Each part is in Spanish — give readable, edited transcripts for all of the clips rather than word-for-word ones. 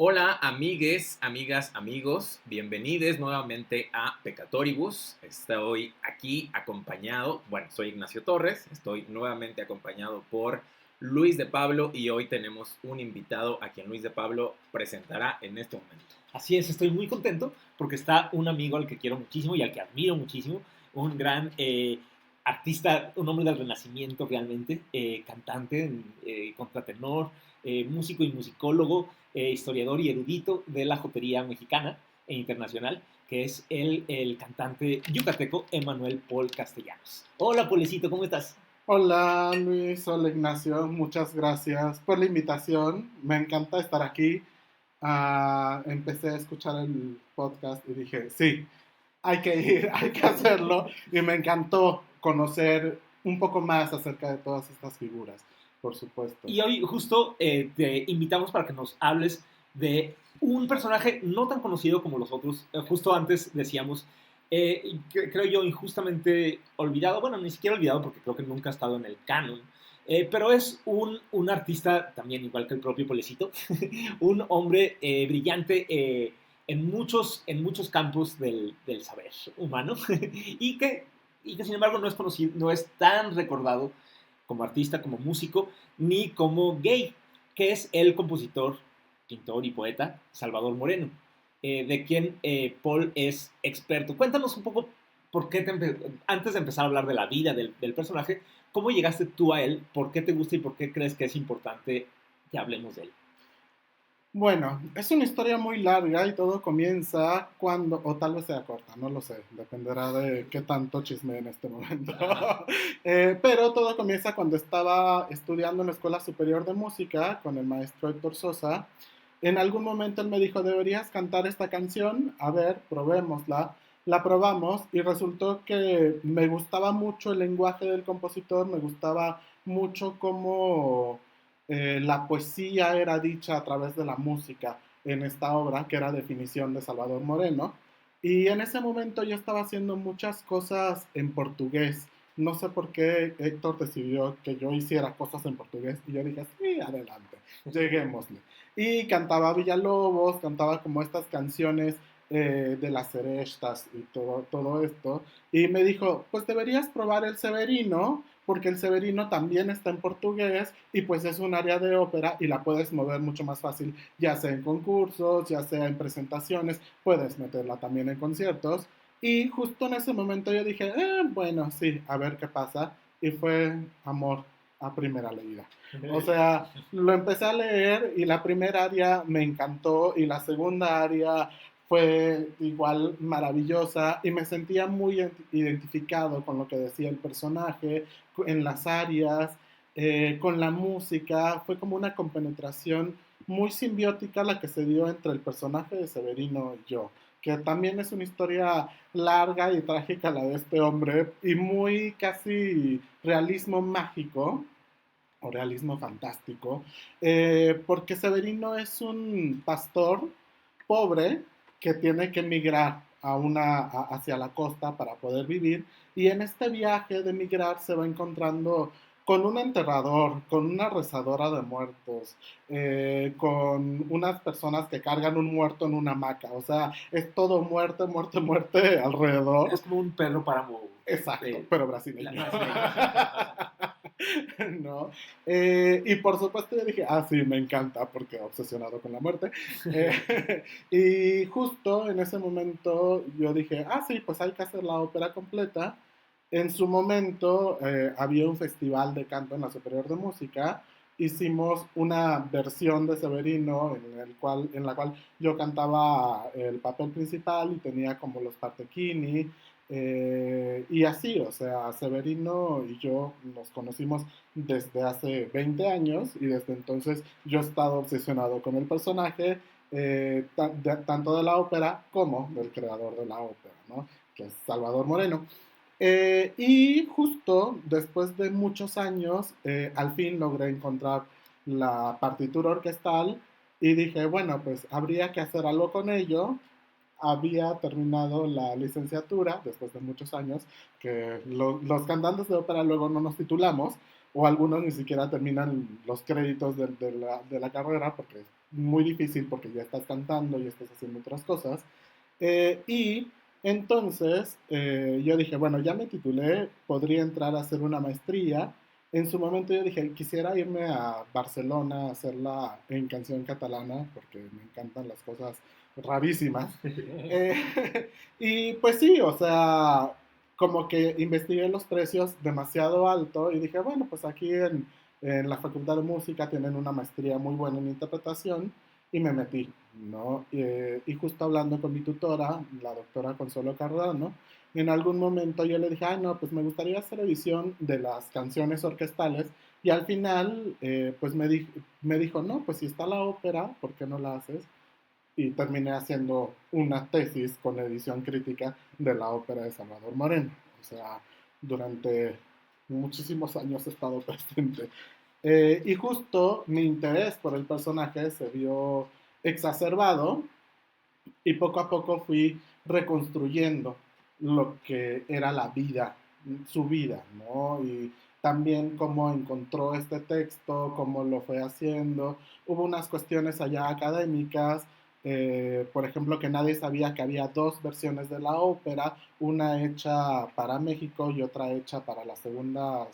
Hola, amigues, amigas, amigos, bienvenidos nuevamente a Peccatoribus. Estoy aquí acompañado, soy Ignacio Torres, estoy nuevamente acompañado por Luis de Pablo y hoy tenemos un invitado a quien Luis de Pablo presentará en este momento. Así es, estoy muy contento porque está un amigo al que quiero muchísimo y al que admiro muchísimo, un gran artista, un hombre del Renacimiento realmente, cantante, contratenor, músico y musicólogo, historiador y erudito de la jotería mexicana e internacional, que es el cantante yucateco Emanuel Paul Castellanos. Hola, Polecito, ¿cómo estás? Hola Luis, hola Ignacio, muchas gracias por la invitación. Me encanta estar aquí. Empecé a escuchar el podcast y dije, sí, hay que ir, hay que hacerlo. Y me encantó conocer un poco más acerca de todas estas figuras, por supuesto. Y hoy justo te invitamos para que nos hables de un personaje no tan conocido como los otros. Justo antes decíamos, creo yo, injustamente olvidado. Bueno, ni siquiera olvidado porque creo que nunca ha estado en el canon. Pero es un artista también, igual que el propio Polecito, un hombre brillante en muchos campos del saber humano y que sin embargo no es conocido, no es tan recordado como artista, como músico, ni como gay, que es el compositor, pintor y poeta Salvador Moreno, de quien Paul es experto. Cuéntanos un poco por qué antes de empezar a hablar de la vida del personaje, ¿cómo llegaste tú a él? ¿Por qué te gusta y por qué crees que es importante que hablemos de él? Bueno, es una historia muy larga y todo comienza cuando, o tal vez sea corta, no lo sé, dependerá de qué tanto chisme en este momento. Pero todo comienza cuando estaba estudiando en la Escuela Superior de Música con el maestro Héctor Sosa. En algún momento él me dijo, deberías cantar esta canción, a ver, probémosla. La probamos y resultó que me gustaba mucho el lenguaje del compositor, me gustaba mucho cómo la poesía era dicha a través de la música en esta obra, que era Definición de Salvador Moreno. Y en ese momento yo estaba haciendo muchas cosas en portugués. No sé por qué Héctor decidió que yo hiciera cosas en portugués y yo dije, sí, adelante, lleguémosle. Y cantaba Villalobos, cantaba como estas canciones de las Sereshtas y todo esto. Y me dijo, pues deberías probar el Severino, porque el Severino también está en portugués y pues es un área de ópera y la puedes mover mucho más fácil, ya sea en concursos, ya sea en presentaciones, puedes meterla también en conciertos. Y justo en ese momento yo dije, bueno, sí, a ver qué pasa. Y fue amor a primera leída. O sea, lo empecé a leer y la primera área me encantó y la segunda área fue igual maravillosa y me sentía muy identificado con lo que decía el personaje, en las áreas, con la música. Fue como una compenetración muy simbiótica la que se dio entre el personaje de Severino y yo, que también es una historia larga y trágica la de este hombre y muy casi realismo mágico o realismo fantástico, porque Severino es un pastor pobre que tiene que migrar hacia la costa para poder vivir, y en este viaje de migrar se va encontrando con un enterrador, con una rezadora de muertos, con unas personas que cargan un muerto en una hamaca. O sea, es todo muerte, muerte, muerte alrededor. Es como un perro páramo. Exacto, pero brasileño. Brasileño. ¿No? Y por supuesto yo dije, sí, me encanta, porque obsesionado con la muerte. Y justo en ese momento yo dije, sí, pues hay que hacer la ópera completa. En su momento había un festival de canto en la Superior de Música. Hicimos una versión de Severino en la cual yo cantaba el papel principal y tenía como los partequini. Y así, o sea, Severino y yo nos conocimos desde hace 20 años y desde entonces yo he estado obsesionado con el personaje, tanto de la ópera como del creador de la ópera, ¿no? Que es Salvador Moreno. Y justo después de muchos años, al fin logré encontrar la partitura orquestal y dije, bueno, pues habría que hacer algo con ello. Había terminado la licenciatura después de muchos años, que los cantantes de ópera luego no nos titulamos, o algunos ni siquiera terminan los créditos de la carrera porque muy difícil porque ya estás cantando y estás haciendo otras cosas. Y entonces yo dije, bueno, ya me titulé, podría entrar a hacer una maestría. En su momento yo dije, quisiera irme a Barcelona a hacerla en canción catalana, porque me encantan las cosas rarísimas. Y pues sí, o sea, como que investigué los precios demasiado alto y dije, bueno, pues aquí en la Facultad de Música tienen una maestría muy buena en interpretación y me metí, ¿no? Y justo hablando con mi tutora, la doctora Consuelo Cardano, en algún momento yo le dije, ay, no, pues me gustaría hacer edición de las canciones orquestales. Y al final, pues me dijo, no, pues si está la ópera, ¿por qué no la haces? Y terminé haciendo una tesis con edición crítica de la ópera de Salvador Moreno. O sea, durante muchísimos años he estado presente. Y justo mi interés por el personaje se vio exacerbado y poco a poco fui reconstruyendo lo que era la vida, su vida, ¿no? Y también cómo encontró este texto, cómo lo fue haciendo. Hubo unas cuestiones allá académicas, por ejemplo, que nadie sabía que había dos versiones de la ópera, una hecha para México y otra hecha para la segunda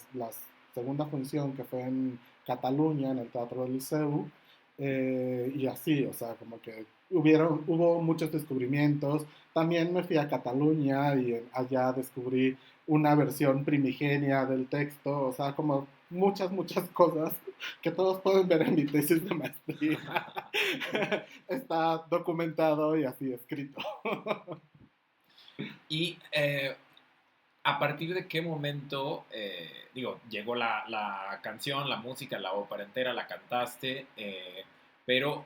función que fue en Cataluña, en el Teatro del Liceu. Y así, o sea, como que hubo muchos descubrimientos. También me fui a Cataluña y allá descubrí una versión primigenia del texto, o sea, como muchas cosas que todos pueden ver en mi tesis de maestría. Está documentado y así escrito. Y a partir de qué momento, llegó la canción, la música, la ópera entera, la cantaste, pero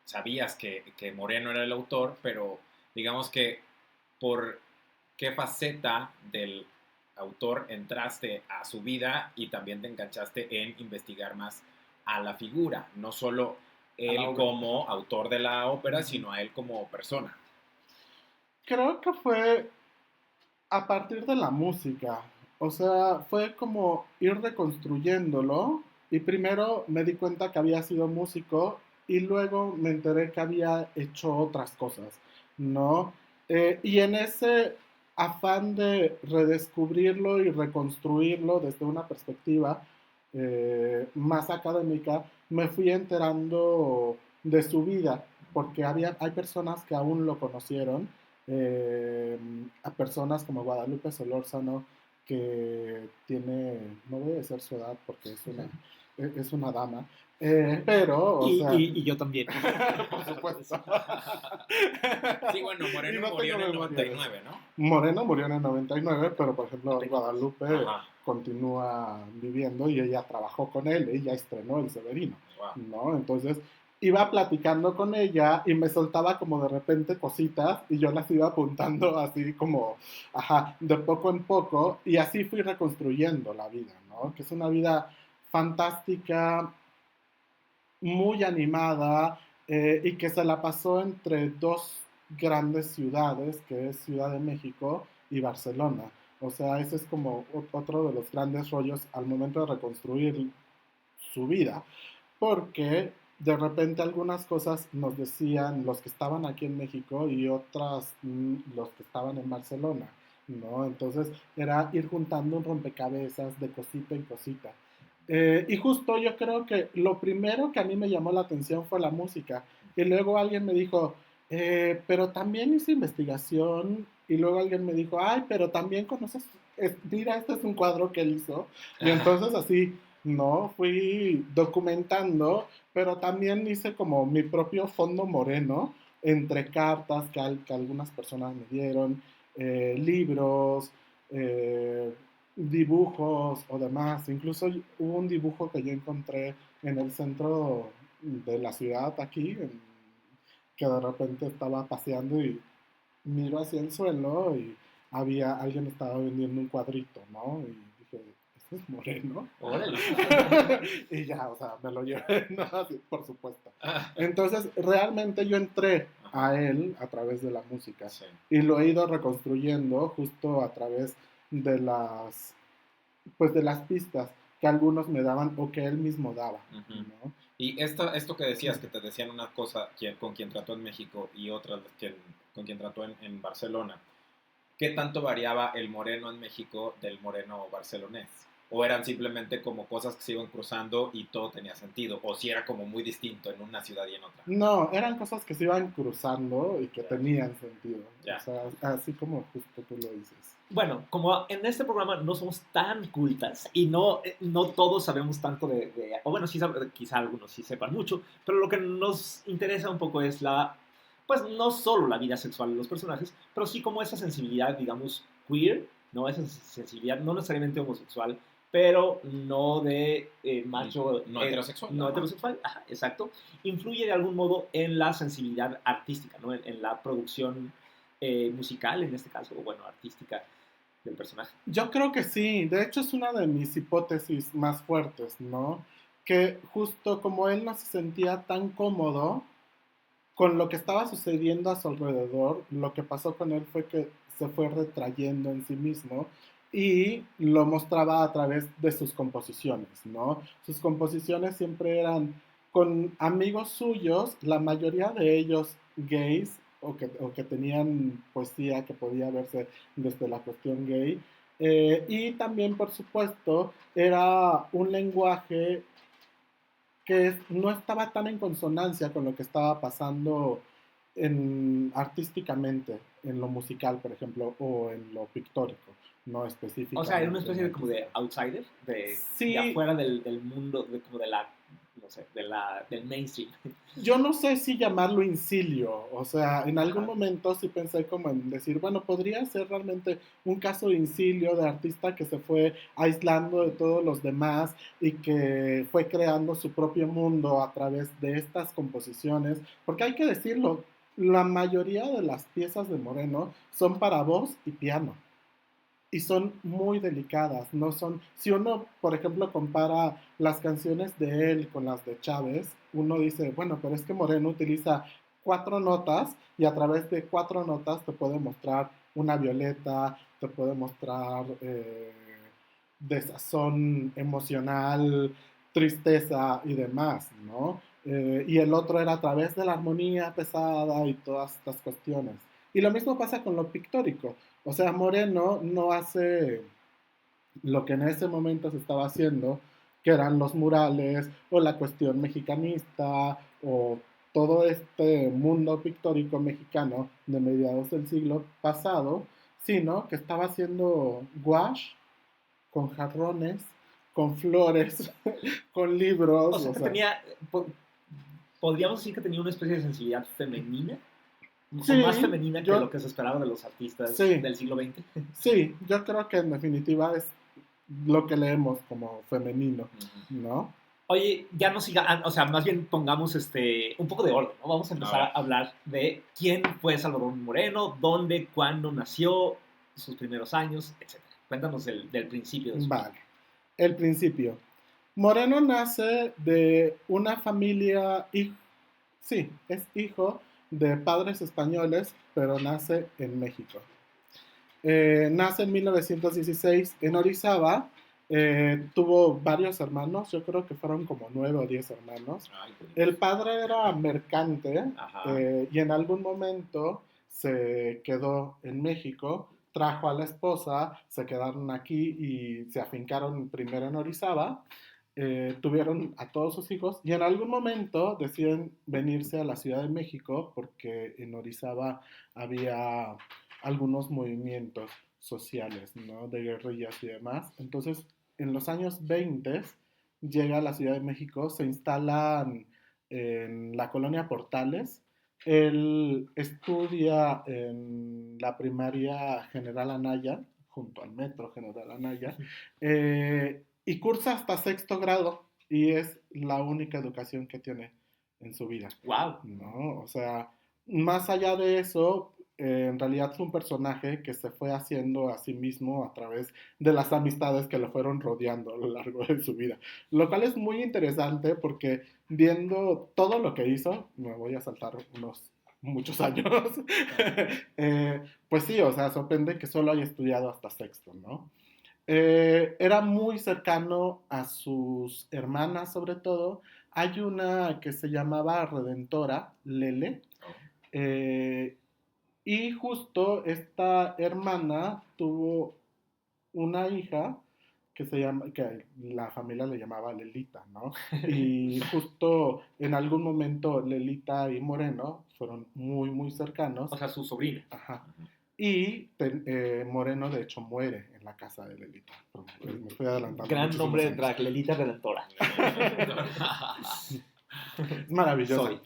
sabías que Moreno era el autor, pero digamos que por qué faceta del autor entraste a su vida y también te enganchaste en investigar más a la figura, no solo él como autor de la ópera, sino a él como persona. Creo que fue a partir de la música, o sea, fue como ir reconstruyéndolo y primero me di cuenta que había sido músico y luego me enteré que había hecho otras cosas, ¿no? Y en ese afán de redescubrirlo y reconstruirlo desde una perspectiva más académica, me fui enterando de su vida, porque hay personas que aún lo conocieron, eh, a personas como Guadalupe Solórzano, que tiene, no voy a decir su edad porque es una dama, pero, o sea... Y yo también. Por supuesto. Sí, bueno, Moreno no murió en el memoria 99, ¿no? Moreno murió en el 99, pero por ejemplo Guadalupe Ajá. continúa viviendo y ella trabajó con él, ella estrenó El Severino, Wow. ¿no? Entonces iba platicando con ella y me soltaba como de repente cositas y yo las iba apuntando así como, ajá, de poco en poco y así fui reconstruyendo la vida, ¿no? Que es una vida fantástica, muy animada, y que se la pasó entre dos grandes ciudades, que es Ciudad de México y Barcelona. O sea, ese es como otro de los grandes rollos al momento de reconstruir su vida, porque de repente algunas cosas nos decían los que estaban aquí en México y otras los que estaban en Barcelona, ¿no? Entonces era ir juntando un rompecabezas de cosita en cosita. Y justo yo creo que lo primero que a mí me llamó la atención fue la música. Y luego alguien me dijo, pero también hice investigación. Y luego alguien me dijo, ay, pero también conoces, mira, este es un cuadro que él hizo. Y entonces así, no, fui documentando, pero también hice como mi propio fondo moreno entre cartas que algunas personas me dieron, libros, eh, dibujos o demás. Incluso hubo un dibujo que yo encontré en el centro de la ciudad aquí, que de repente estaba paseando y miro hacia el suelo y alguien estaba vendiendo un cuadrito, ¿no? Y dije, ¿esto es Moreno? Órale. Y ya, o sea, me lo llevé, ¿no? Así, por supuesto. Entonces, realmente yo entré a él a través de la música, Sí. y lo he ido reconstruyendo justo a través de las, pues de las pistas. que algunos me daban o que él mismo daba, Ujú. ¿no? Y esto que decías, que te decían una cosa con quien trató en México y otra con quien trató en Barcelona, ¿qué tanto variaba el moreno en México del moreno barcelonés? ¿O eran simplemente como cosas que se iban cruzando y todo tenía sentido? ¿O si era como muy distinto en una ciudad y en otra? No, eran cosas que se iban cruzando y que Ya. tenían sentido. Ya. O sea, así como justo tú lo dices. Bueno, como en este programa no somos tan cultas y no todos sabemos tanto o bueno, sí, quizá algunos sí sepan mucho, pero lo que nos interesa un poco es pues no solo la vida sexual de los personajes, pero sí como esa sensibilidad, digamos, queer, ¿no? Esa sensibilidad no necesariamente homosexual, pero no de macho... No heterosexual. No heterosexual, ajá, exacto. Influye de algún modo en la sensibilidad artística, ¿no? En la producción musical, en este caso, o bueno, artística del personaje. Yo creo que sí, de hecho es una de mis hipótesis más fuertes, ¿no? Que justo como él no se sentía tan cómodo con lo que estaba sucediendo a su alrededor, lo que pasó con él fue que se fue retrayendo en sí mismo y lo mostraba a través de sus composiciones, ¿no? Sus composiciones siempre eran con amigos suyos, la mayoría de ellos gays o que tenían poesía que podía verse desde la cuestión gay. Y también, por supuesto, era un lenguaje que no estaba tan en consonancia con lo que estaba pasando artísticamente, en lo musical, por ejemplo, o en lo pictórico, no O sea, era una específicamente en especie la de como de música. outsider, de Sí, afuera del mundo, como de la, no sé, del mainstream. yo no sé si llamarlo incilio, o sea, en algún Ajá. momento sí pensé como en decir, bueno, podría ser realmente un caso de incilio de artista que se fue aislando de todos los demás y que fue creando su propio mundo a través de estas composiciones, porque hay que decirlo, la mayoría de las piezas de Moreno son para voz y piano y son muy delicadas, no son, si uno, por ejemplo, compara las canciones de él con las de Chávez, uno dice, bueno, pero es que Moreno utiliza 4 notas y a través de 4 notas te puede mostrar una violeta, te puede mostrar desazón emocional, tristeza y demás, ¿no? Y el otro era a través de la armonía pesada y todas estas cuestiones. Y lo mismo pasa con lo pictórico. O sea, Moreno no hace lo que en ese momento se estaba haciendo, que eran los murales o la cuestión mexicanista o todo este mundo pictórico mexicano de mediados del siglo pasado, sino que estaba haciendo gouache con jarrones, con flores, con O libros, sea, o que sea, podríamos decir que tenía una especie de sensibilidad femenina, o más sí, femenina que lo yo, que se esperaba de los artistas sí, del siglo XX. sí, yo creo que en definitiva es lo que leemos como femenino, Ujú. ¿no? Oye, ya no siga, o sea, más bien pongamos un poco de orden, ¿no? Vamos a A empezar a ver. hablar de quién fue Salvador Moreno, dónde, cuándo nació, sus primeros años, etc. Cuéntanos del principio de su vida. Vale, el principio. Moreno nace de una familia, sí, es hijo de padres españoles, pero nace en México. Nace en 1916 en Orizaba. Tuvo varios hermanos, yo creo que fueron como 9 o 10 hermanos. Ay, El curioso. padre era mercante Ajá. y en algún momento se quedó en México, trajo a la esposa, se quedaron aquí y se afincaron primero en Orizaba. Tuvieron a todos sus hijos y en algún momento deciden venirse a la Ciudad de México porque en Orizaba había algunos movimientos sociales, ¿no? De guerrillas y demás. Entonces, en los años 20 llega a la Ciudad de México, se instalan en la colonia Portales. Él estudia en la primaria General Anaya, junto al metro General Anaya, y cursa hasta sexto grado, y es la única educación que tiene en su vida, ¡Wow! ¿no? O sea, más allá de eso, en realidad fue un personaje que se fue haciendo a sí mismo a través de las amistades que lo fueron rodeando a lo largo de su vida. Lo cual es muy interesante porque viendo todo lo que hizo, me voy a saltar muchos años, pues sí, o sea, sorprende que solo haya estudiado hasta sexto, ¿no? Era muy cercano a sus hermanas, sobre todo. Hay una que se llamaba Redentora, Lele, Oh. eh, y justo esta hermana tuvo una hija que la familia le llamaba Lelita, ¿no? Y justo en algún momento Lelita y Moreno fueron muy, muy cercanos. O sea, su sobrina. Ajá. Y Moreno, de hecho, muere en la casa de Lelita. Me estoy adelantando. Gran muchísimos nombre de años. drag, Lelita Redentora. Es maravilloso. Soy.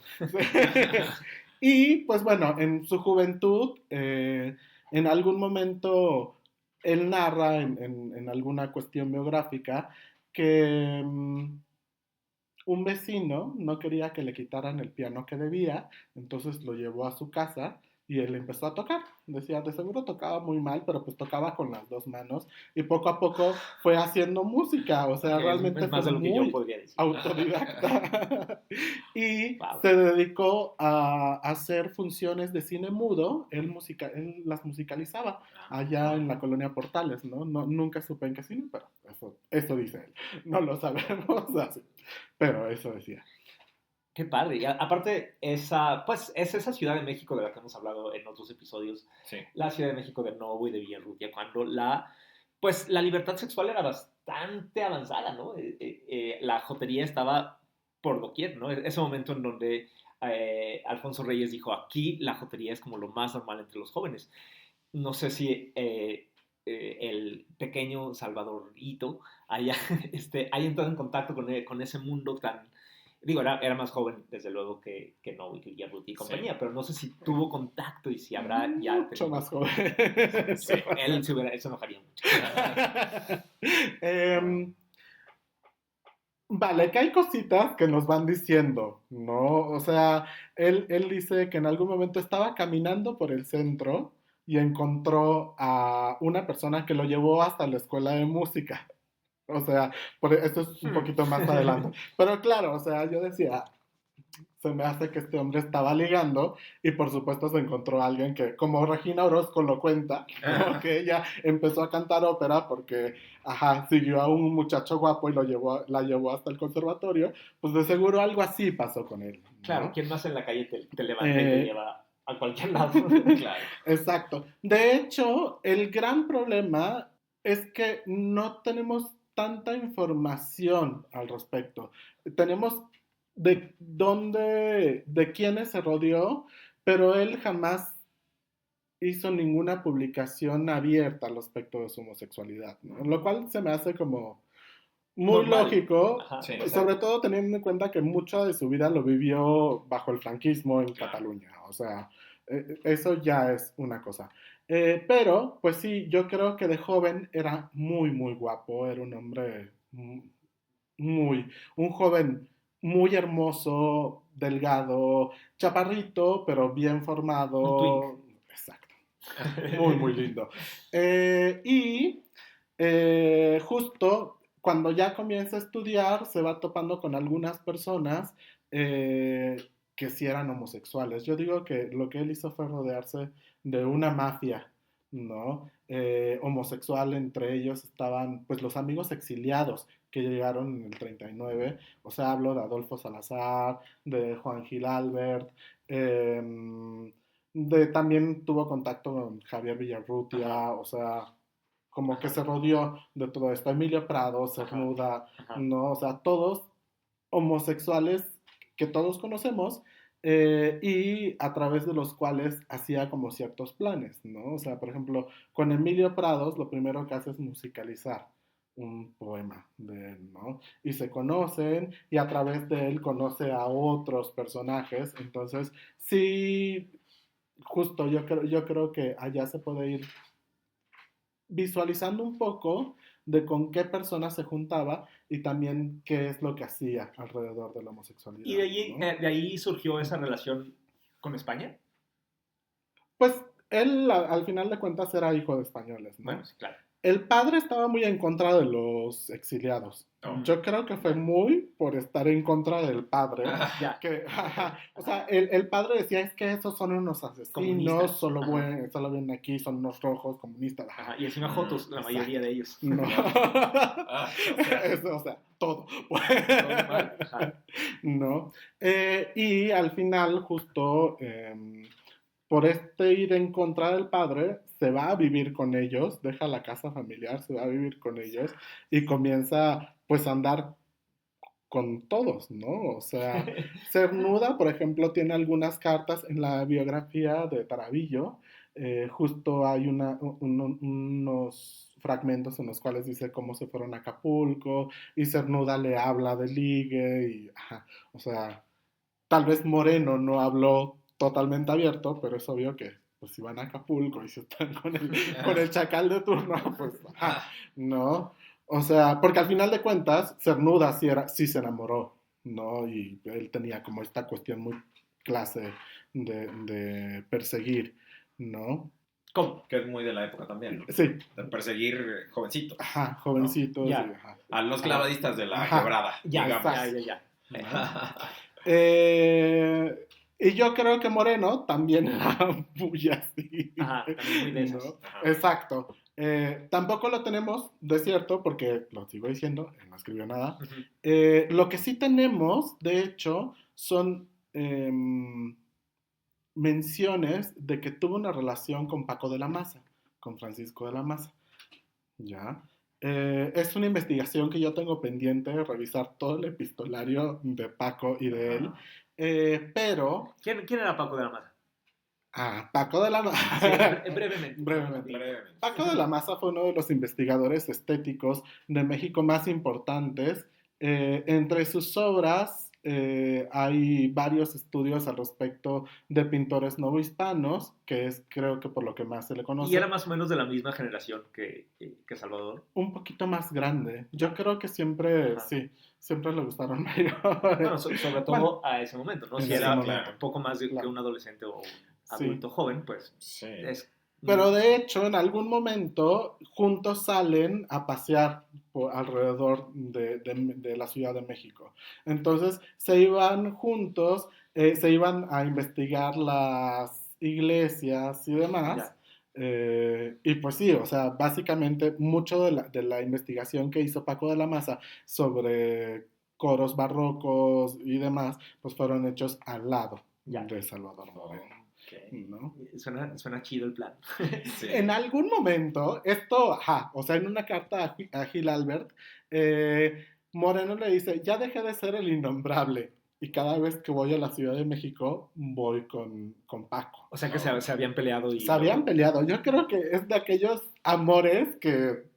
Y pues bueno, en su juventud, en algún momento, él narra en alguna cuestión biográfica que un vecino no quería que le quitaran el piano que debía, entonces lo llevó a su casa y él empezó a tocar. Decía, de seguro tocaba muy mal, pero pues tocaba con las dos manos y poco a poco fue haciendo música, o sea, Ok, realmente es más fue de lo que yo muy podría decir. autodidacta. Y Wow. se dedicó a hacer funciones de cine mudo, él las musicalizaba allá en la colonia Portales, ¿no? Nunca supe en qué cine, pero eso dice él. No lo sabemos así, pero eso decía. Qué padre. Y aparte, pues, es esa Ciudad de México de la que hemos hablado en otros episodios, Sí. la Ciudad de México de Novo y de Villarrutia, cuando pues, la libertad sexual era bastante avanzada, ¿no? La jotería estaba por doquier, ¿no? Ese momento en donde Alfonso Reyes dijo, aquí la jotería es como lo más normal entre los jóvenes. No sé si el pequeño Salvadorito haya entrado en contacto con ese mundo tan... Digo, era más joven, desde luego, que no, y que Ruti y compañía, Sí. pero no sé si tuvo contacto y si habrá ya Mucho tenido... más joven. Sí, él se enojaría mucho. Vale, que hay cositas que nos van diciendo, ¿no? O sea, él dice que en algún momento estaba caminando por el centro y encontró a una persona que lo llevó hasta la escuela de música. O sea, esto es un poquito más adelante. Pero claro, o sea, yo decía, se me hace que este hombre estaba ligando y por supuesto se encontró a alguien que, como Regina Orozco lo cuenta, ¿no? Que ella empezó a cantar ópera porque, ajá, siguió a un muchacho guapo y la llevó hasta el conservatorio, pues de seguro algo así pasó con él, ¿no? Claro, ¿quién más en la calle te levanta y te lleva a cualquier lado? Claro. Exacto. De hecho, el gran problema es que no tenemos tanta información al respecto. Tenemos de quiénes se rodeó, pero él jamás hizo ninguna publicación abierta al respecto de su homosexualidad, ¿no? Lo cual se me hace como muy Normal. lógico, Ajá, Sí. sobre todo teniendo en cuenta que mucha de su vida lo vivió bajo el franquismo en Claro. Cataluña, o sea, eso ya es una cosa. Pero, pues sí, yo creo que de joven era muy, muy guapo, era un hombre un joven muy hermoso, delgado, chaparrito, pero bien formado. Un twink. Exacto. Muy, muy lindo. Y justo cuando ya comienza a estudiar, se va topando con algunas personas que sí eran homosexuales. Yo digo que lo que él hizo fue rodearse de una mafia, ¿no? Homosexual, entre ellos estaban pues los amigos exiliados que llegaron en el 39, o sea, hablo de Adolfo Salazar, de Juan Gil Albert, también tuvo contacto con Javier Villarrutia, Ajá. o sea, como Ajá. que se rodeó de todo esto. Emilio Prado, Cernuda, ¿no? O sea, todos homosexuales que todos conocemos y a través de los cuales hacía como ciertos planes, ¿no? O sea, por ejemplo, con Emilio Prados lo primero que hace es musicalizar un poema de él, ¿no? Y se conocen y a través de él conoce a otros personajes, entonces sí, justo yo creo que allá se puede ir visualizando un poco de con qué personas se juntaba y también qué es lo que hacía alrededor de la homosexualidad. ¿Y ¿no? de ahí surgió esa relación con España? Pues él al final de cuentas era hijo de españoles, ¿no? Bueno, sí, claro. El padre estaba muy en contra de los exiliados. Oh. Yo creo que fue muy por estar en contra del padre. Ya. O sea, el padre decía, es que esos son unos asesinos, Comunistas. solo vienen aquí, son unos rojos comunistas. Ajá, y encima jotos, la mayoría de ellos. No. O sea, todo. Todo mal. Ajá. No. Y al final, justo por ir en contra del padre, se va a vivir con ellos, deja la casa familiar, se va a vivir con ellos y comienza pues a andar con todos, ¿no? O sea, Cernuda, por ejemplo, tiene algunas cartas en la biografía de Tarabillo. Justo hay unos fragmentos en los cuales dice cómo se fueron a Acapulco y Cernuda le habla de ligue y, o sea, tal vez Moreno no habló totalmente abierto, pero es obvio que pues si van a Acapulco y si están con el chacal de turno, pues, ¿no? O sea, porque al final de cuentas, Cernuda sí se enamoró, ¿no? Y él tenía como esta cuestión muy clase de perseguir, ¿no? ¿Cómo? Que es muy de la época también, ¿no? Sí. De perseguir jovencitos. Ajá, jovencitos. ¿No? Ya. Y, ajá. A los clavadistas de la quebrada, Ya, digamos. ya. Y yo creo que Moreno también era muy así. Ajá, también muy de esos. ¿No? Exacto. Tampoco lo tenemos de cierto, porque lo sigo diciendo, él no escribió nada. Uh-huh. Lo que sí tenemos, de hecho, son menciones de que tuvo una relación con Paco de la Maza, con Francisco de la Maza. ¿Ya? Es una investigación que yo tengo pendiente de revisar todo el epistolario de Paco y de él. Pero... ¿Quién era Paco de la Maza? Paco de la Maza. Sí, brevemente. Paco de la Maza fue uno de los investigadores estéticos de México más importantes. Entre sus obras hay varios estudios al respecto de pintores novohispanos, que es creo que por lo que más se le conoce. ¿Y era más o menos de la misma generación que Salvador? Un poquito más grande. Yo creo que siempre, siempre le gustaron mayores. Bueno, sobre todo a ese momento, ¿no? Si era un poco más que un adolescente o un adulto joven, pues es... Pero de hecho, en algún momento, juntos salen a pasear alrededor de la Ciudad de México. Entonces, se iban juntos, se iban a investigar las iglesias y demás. Y pues sí, o sea, básicamente mucho de la investigación que hizo Paco de la Maza sobre coros barrocos y demás, pues fueron hechos al lado de Salvador Moreno. ¿No? Suena chido el plan. Sí. En algún momento, o sea, en una carta a Gil Albert, Moreno le dice, ya dejé de ser el innombrable. Y cada vez que voy a la Ciudad de México, voy con Paco. O sea que se habían peleado. Se habían peleado. Yo creo que es de aquellos amores que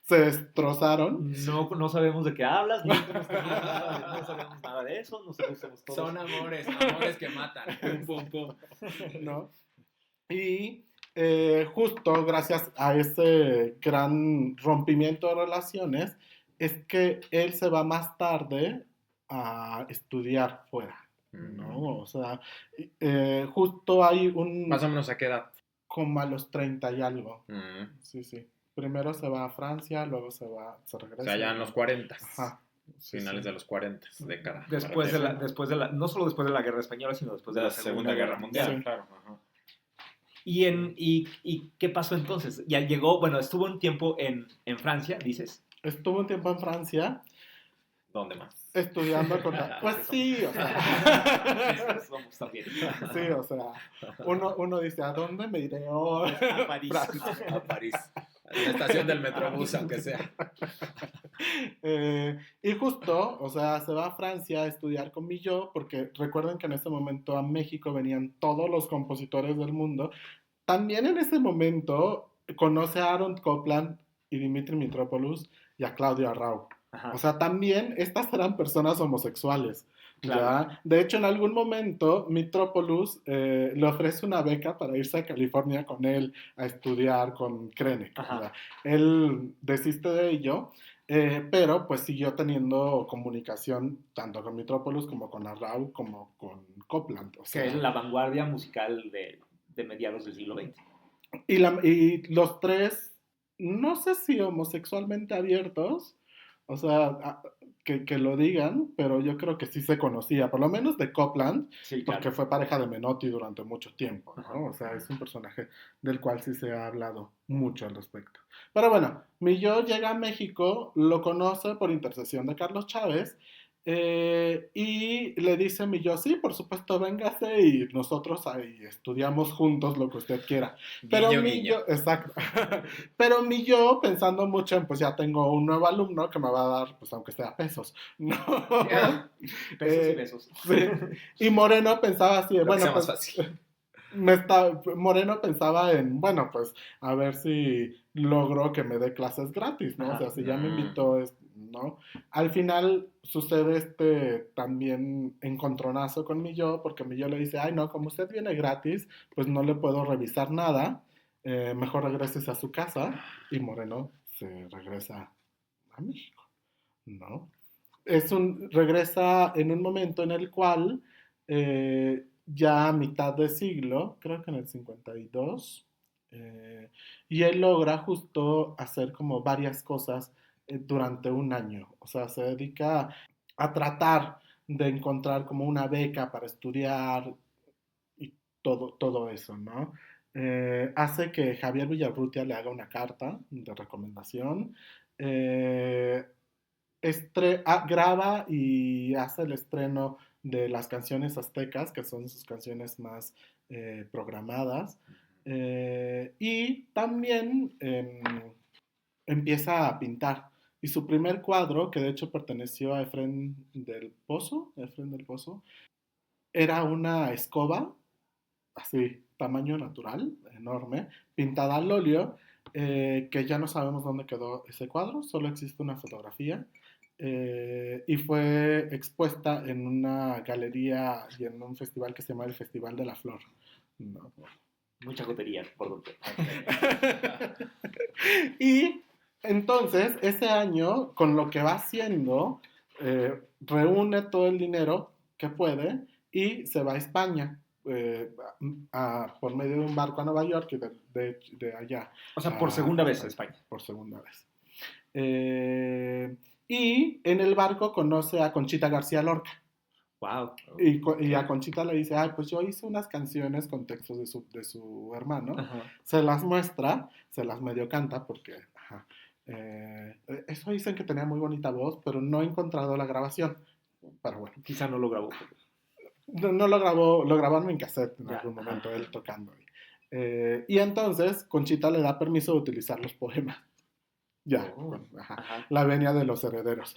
se destrozaron. No sabemos de qué hablas, no sabemos nada de eso, no sabemos todos. Son amores que matan. Pum, pum, pum. ¿No? Y justo gracias a ese gran rompimiento de relaciones, es que él se va más tarde a estudiar fuera, ¿no? O sea, justo hay un... Más o menos ¿a qué edad? Como a los 30 y algo. Sí. Primero se va a Francia, luego se regresa. O sea, ya en los 40. Ajá. Finales de los 40, década. Después de la, no solo después de la Guerra Española, sino después de la Segunda Guerra Mundial. Sí. Claro. Ajá. ¿Y qué pasó entonces? Ya llegó, bueno, estuvo un tiempo en Francia, dices. Estuvo un tiempo en Francia. ¿Dónde más? Estudiando con... Pues sí, o sea... Somos también. Sí, o sea, uno dice, ¿a dónde me iré hoy? A París. A París. A la estación del Metrobús, aunque sea. Y justo, o sea, se va a Francia a estudiar con Milhaud, porque recuerden que en ese momento a México venían todos los compositores del mundo. También en ese momento conoce a Aaron Copland y Dimitri Mitropoulos y a Claudio Arrau. Ajá. O sea, también estas eran personas homosexuales. Claro. ¿Ya? De hecho, en algún momento, Mitropoulos le ofrece una beca para irse a California con él a estudiar con Krenek. O sea, él desiste de ello, pero pues siguió teniendo comunicación tanto con Mitropoulos como con Arrau como con Copland. O sea, que es la vanguardia musical de mediados del siglo XX. Y los tres no sé si homosexualmente abiertos, o sea, que lo digan, pero yo creo que sí se conocía, por lo menos de Copland, Sí, porque claro. fue pareja de Menotti durante mucho tiempo, Ajá. ¿no? O sea, es un personaje del cual sí se ha hablado mucho al respecto. Pero bueno, Millo llega a México, lo conoce por intercesión de Carlos Chávez, y le dice Millo, sí, por supuesto, véngase y nosotros ahí estudiamos juntos lo que usted quiera. Pero Guiño, guiño. Millo, exacto. Pero Millo, pensando mucho en, pues ya tengo un nuevo alumno que me va a dar, pues aunque sea pesos, ¿no? Pesos y besos. Sí. Y Moreno pensaba así, de, Lo que sea bueno, más pues fácil. Moreno pensaba en, bueno, pues a ver si logro que me dé clases gratis, ¿no? O Ajá. sea, si ya me invitó, ¿no? Al final sucede este también encontronazo con Millo, porque Millo le dice, ay, no, como usted viene gratis, pues no le puedo revisar nada, mejor regreses a su casa, y Moreno se regresa a México, ¿no? Regresa en un momento en el cual ya a mitad de siglo, creo que en el 52, y él logra justo hacer como varias cosas durante un año. O sea, se dedica a tratar de encontrar como una beca para estudiar y todo eso, ¿no? Hace que Javier Villarrutia le haga una carta de recomendación. Eh, graba y hace el estreno de las canciones aztecas, que son sus canciones más programadas. Y también empieza a pintar. Y su primer cuadro, que de hecho perteneció a Efrén del Pozo, era una escoba, así, tamaño natural, enorme, pintada al óleo, que ya no sabemos dónde quedó ese cuadro, solo existe una fotografía, y fue expuesta en una galería y en un festival que se llama el Festival de la Flor. No. Mucha jotería, por donde. Y entonces, ese año, con lo que va haciendo, reúne todo el dinero que puede y se va a España. Por medio de un barco a Nueva York y de allá O sea, por a segunda vez a España, España. por segunda vez. Y en el barco conoce a Conchita García Lorca. Wow. Y a Conchita le dice, ay, pues yo hice unas canciones con textos de su hermano, Ajá. se las muestra, se las medio canta porque, ajá, eso dicen que tenía muy bonita voz, pero no he encontrado la grabación, pero bueno, Quizá no lo grabó. no lo grabaron en cassette en Ya. algún Ajá. momento, él tocando ahí. Y entonces Conchita le da permiso de utilizar los poemas, ya, Oh. ajá, Ajá. la venia de los herederos.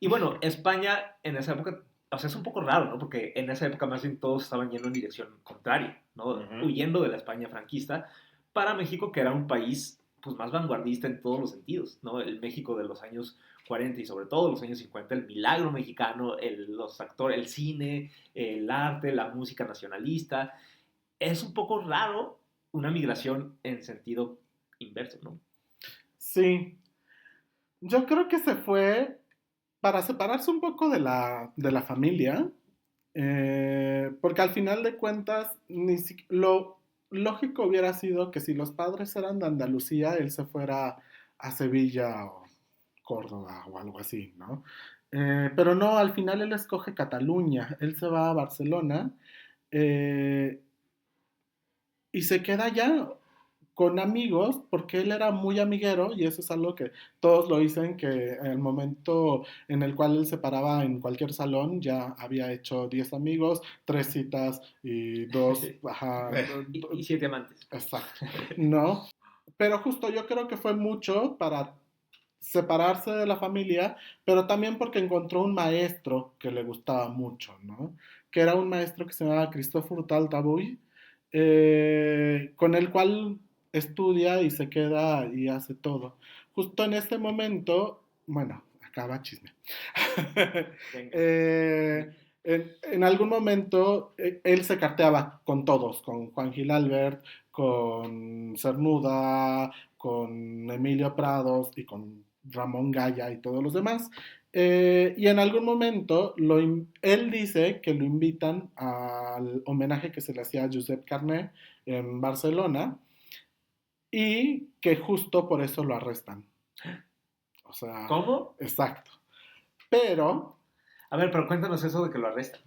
Y bueno, España en esa época, o sea, es un poco raro, ¿no? Porque en esa época más bien todos estaban yendo en dirección contraria, ¿no? Ujú. Huyendo de la España franquista para México, que era un país pues más vanguardista en todos los sentidos, ¿no? El México de los años 40 y sobre todo los años 50, el milagro mexicano, los actores, el cine, el arte, la música nacionalista. Es un poco raro una migración en sentido inverso, ¿no? Sí, yo creo que se fue para separarse un poco de la familia, porque al final de cuentas, lo lógico hubiera sido que si los padres eran de Andalucía, él se fuera a Sevilla o Córdoba o algo así, ¿no? Pero no, al final él escoge Cataluña, él se va a Barcelona, eh, y se queda allá con amigos, porque él era muy amiguero y eso es algo que todos lo dicen, que en el momento en el cual él se paraba en cualquier salón ya había hecho 10 amigos, 3 citas y 2, ajá, Y siete amantes. exacto, ¿no? Pero justo yo creo que fue mucho para separarse de la familia, pero también porque encontró un maestro que le gustaba mucho, ¿no? Que era un maestro que se llamaba Christophe Taltabuy, con el cual estudia y se queda y hace todo. Justo en este momento, bueno, acaba chisme. Venga. En algún momento él se carteaba con todos, con Juan Gil Albert, con Cernuda, con Emilio Prados y con Ramón Gaya y todos los demás. Y en algún momento él dice que lo invitan al homenaje que se le hacía a Josep Carné en Barcelona. y que justo por eso lo arrestan. O sea, ¿Cómo? exacto. Pero, A ver, pero cuéntanos eso de que lo arrestan.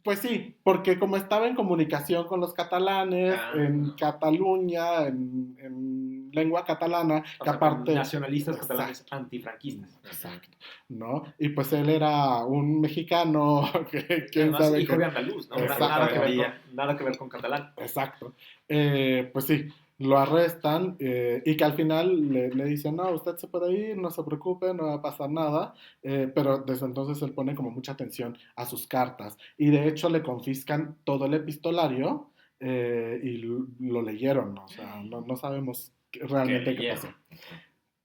pues sí, porque como estaba en comunicación con los catalanes, en Cataluña, en lengua catalana, O que sea, con aparte... nacionalistas catalanes Exacto. antifranquistas. Exacto, ¿no? Y pues él era un mexicano que quién Además, sabe hijo qué. de andaluz, ¿no? Exactamente. Nada que ver con catalán. Exacto. Pues sí, lo arrestan y que al final le dicen, no, usted se puede ir, no se preocupe, no va a pasar nada, pero desde entonces él pone como mucha atención a sus cartas y de hecho le confiscan todo el epistolario y lo leyeron, ¿no? O sea, no sabemos realmente qué pasó.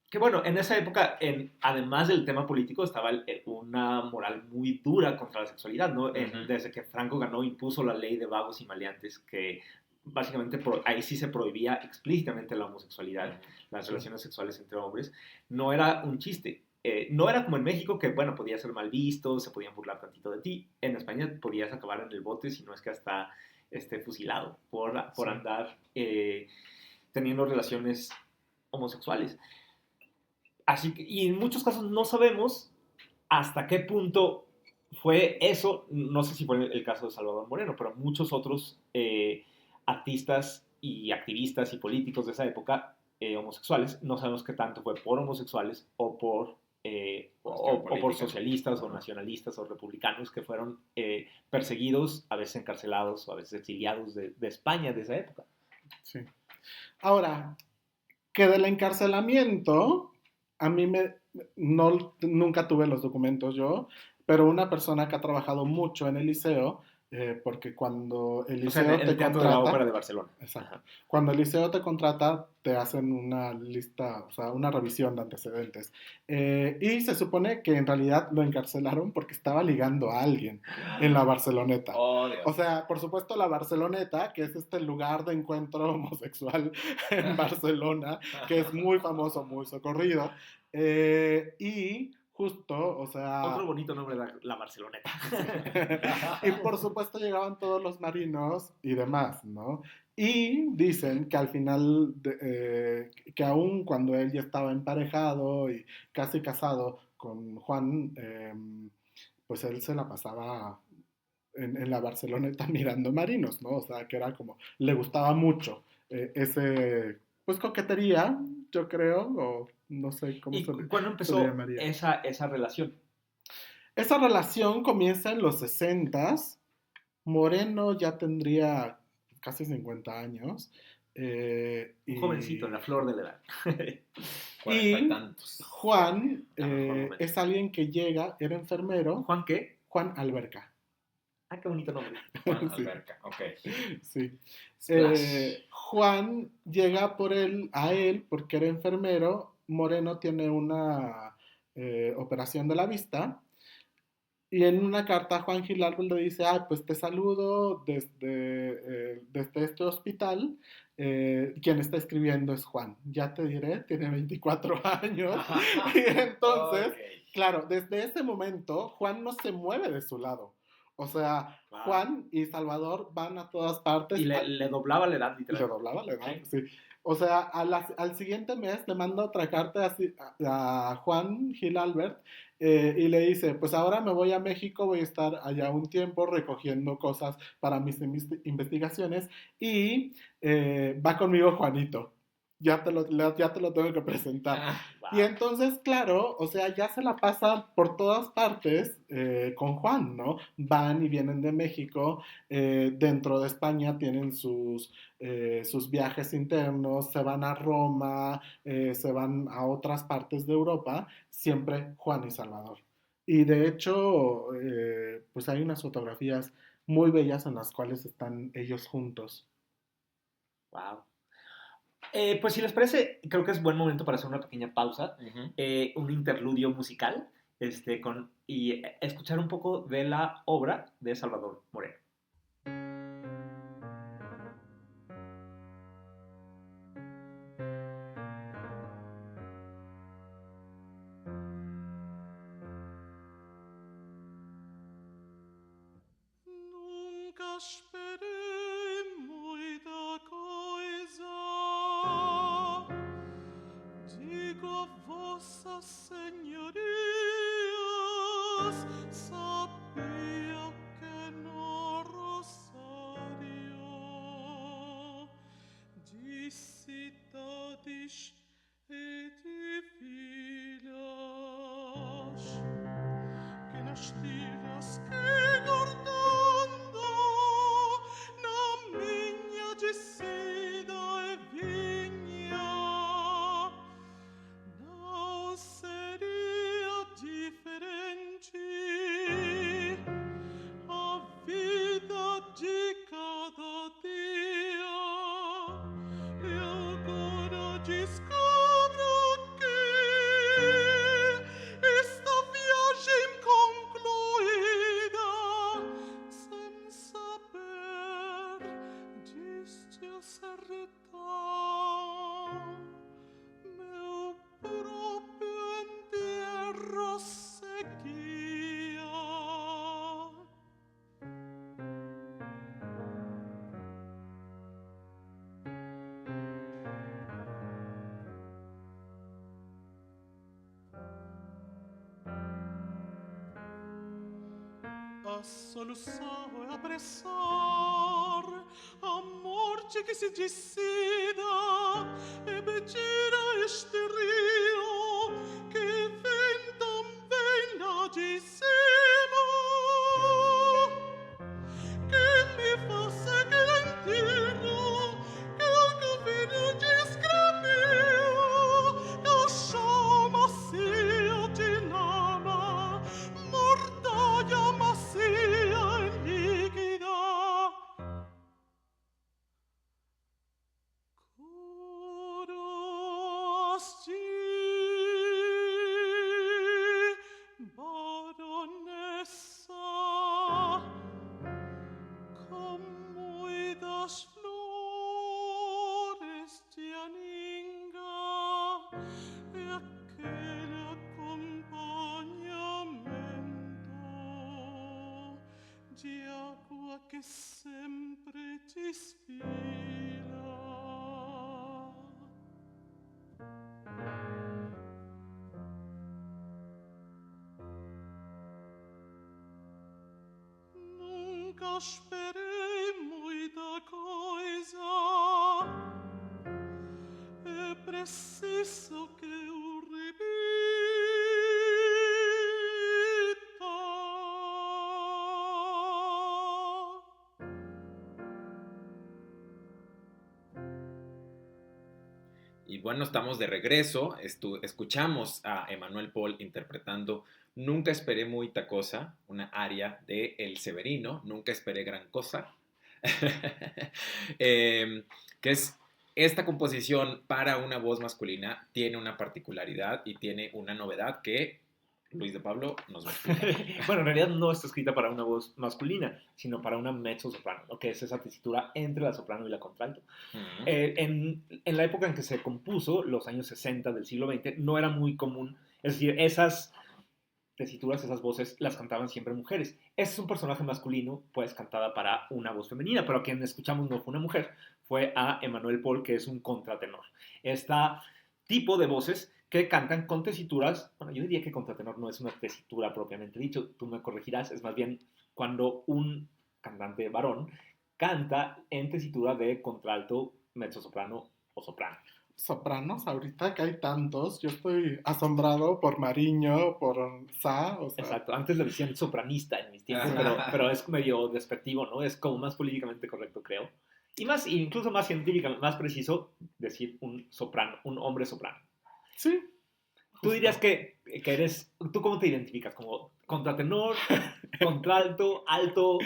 Que bueno, en esa época, además del tema político, estaba una moral muy dura contra la sexualidad, ¿no? Desde que Franco ganó, impuso la ley de vagos y maleantes, que básicamente ahí sí se prohibía explícitamente la homosexualidad, las relaciones sexuales entre hombres. No era un chiste. No era como en México, que bueno, podía ser mal visto, se podían burlar tantito de ti. En España podías acabar en el bote, si no es que hasta fusilado por andar teniendo relaciones homosexuales. Así que, y en muchos casos no sabemos hasta qué punto fue eso. No sé si fue el caso de Salvador Moreno, pero muchos otros artistas y activistas y políticos de esa época homosexuales, no sabemos qué tanto fue por homosexuales o por socialistas o nacionalistas o republicanos que fueron perseguidos, a veces encarcelados o a veces exiliados de España de esa época. Sí. Ahora, que del encarcelamiento, a mí nunca tuve los documentos yo, pero una persona que ha trabajado mucho en el liceo, porque cuando el liceo el te Teatro contrata... de la Ópera de Barcelona. Exacto. Cuando el liceo te contrata, te hacen una lista, o sea, una revisión de antecedentes. Y se supone que en realidad lo encarcelaron porque estaba ligando a alguien en la Barceloneta. Oh, Dios. O sea, por supuesto la Barceloneta, que es este lugar de encuentro homosexual en Barcelona, que es muy famoso, muy socorrido. Y justo, o sea... Otro bonito nombre, la Barceloneta. Y por supuesto llegaban todos los marinos y demás, ¿no? Y dicen que al final, que aún cuando él ya estaba emparejado y casi casado con Juan, pues él se la pasaba en la Barceloneta mirando marinos, ¿no? O sea, que era como, le gustaba mucho ese, pues coquetería, yo creo, o no sé cómo ¿Y se le, cuándo se empezó le llamaría. esa relación? Esa relación comienza en los 60s. Moreno ya tendría casi 50 años. Un jovencito, en la flor de la edad. 40 y tantos. Juan es alguien que llega, era enfermero. ¿Juan qué? Juan Alberca. Ah, qué bonito nombre. Juan Alberca, ok. Sí. Splash. Juan llega a él porque era enfermero. Moreno tiene una operación de la vista. Y en una carta Juan Gilardo le dice, pues te saludo desde este hospital. Quien está escribiendo es Juan. Ya te diré, tiene 24 años. Y entonces, claro, desde ese momento, Juan no se mueve de su lado. O sea, Juan y Salvador van a todas partes. Y le doblaba la edad, literal. Le doblaba la edad, sí. O sea, al siguiente mes le manda otra carta a Juan Gil Albert y le dice, pues ahora me voy a México, voy a estar allá un tiempo recogiendo cosas para mis investigaciones y va conmigo Juanito. Ya te lo tengo que presentar. Y entonces, claro, o sea, ya se la pasa por todas partes con Juan, ¿no? Van y vienen de México, dentro de España tienen sus viajes internos, se van a Roma, se van a otras partes de Europa, siempre Juan y Salvador. Y de hecho, pues hay unas fotografías muy bellas en las cuales están ellos juntos. Wow. Pues si les parece, creo que es buen momento para hacer una pequeña pausa, un interludio musical, y escuchar un poco de la obra de Salvador Moreno. Nunca esperei muita coisa señorías, sabía que no Rosario, dicitadis et vilas, que nas tiras que guardando na minha descida e vinha, não seria diferente a vida de cada dia. E agora descubro que esta viagem concluída, sem saber deste acertar, meu próprio enterro seguia. A solução é apressar a morte que se decida e pedir a este rio que vem também lá de cima, que me faça aquele enterro que o caminho descreveu, a chama macia de lama, mortalha macia e líquida. Corosti, baronessa, como das flores de aninga, e aquele acompanhamento de água que sempre desfila. Nunca esperei muita coisa, é preciso que eu repita. Y bueno, estamos de regreso. Escuchamos a Emmanuel Paul interpretando Nunca esperé muita cosa, una aria de El Severino, Nunca esperé gran cosa, que es esta composición para una voz masculina, tiene una particularidad y tiene una novedad que Luis de Pablo nos va a explicar. Bueno, en realidad no está escrita para una voz masculina, sino para una mezzo-soprano, ¿no? Que es esa tesitura entre la soprano y la contralto. Ujú. En la época en que se compuso, los años 60 del siglo XX, no era muy común, es decir, esas tesituras, esas voces, las cantaban siempre mujeres. Este es un personaje masculino, pues cantada para una voz femenina, pero a quien escuchamos no fue una mujer, fue a Emmanuel Paul, que es un contratenor. Este tipo de voces que cantan con tesituras, bueno, yo diría que contratenor no es una tesitura propiamente dicho, tú me corregirás, es más bien cuando un cantante varón canta en tesitura de contralto, mezzosoprano o soprano. Sopranos, ahorita que hay tantos, yo estoy asombrado por Mariño, por Sa, o sea, Exacto, antes le decían sopranista en mis tiempos, pero es medio despectivo, ¿no? Es como más políticamente correcto, creo. Y más, incluso más científica, más preciso decir un soprano, un hombre soprano. sí. Tú dirías que eres, ¿tú cómo te identificas? ¿Como contratenor, contralto, alto,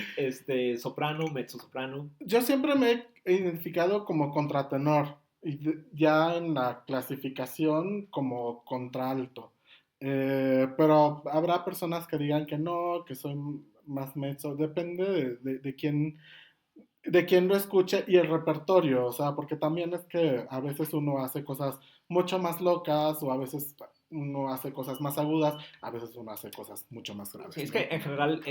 soprano, mezzosoprano? Yo siempre me he identificado como contratenor y ya en la clasificación como contralto. Pero habrá personas que digan que no, que soy más mezzo. Depende de quién lo escuche y el repertorio, o sea, porque también es que a veces uno hace cosas mucho más locas o a veces uno hace cosas más agudas, a veces uno hace cosas mucho más graves. Sí, es ¿no? que en general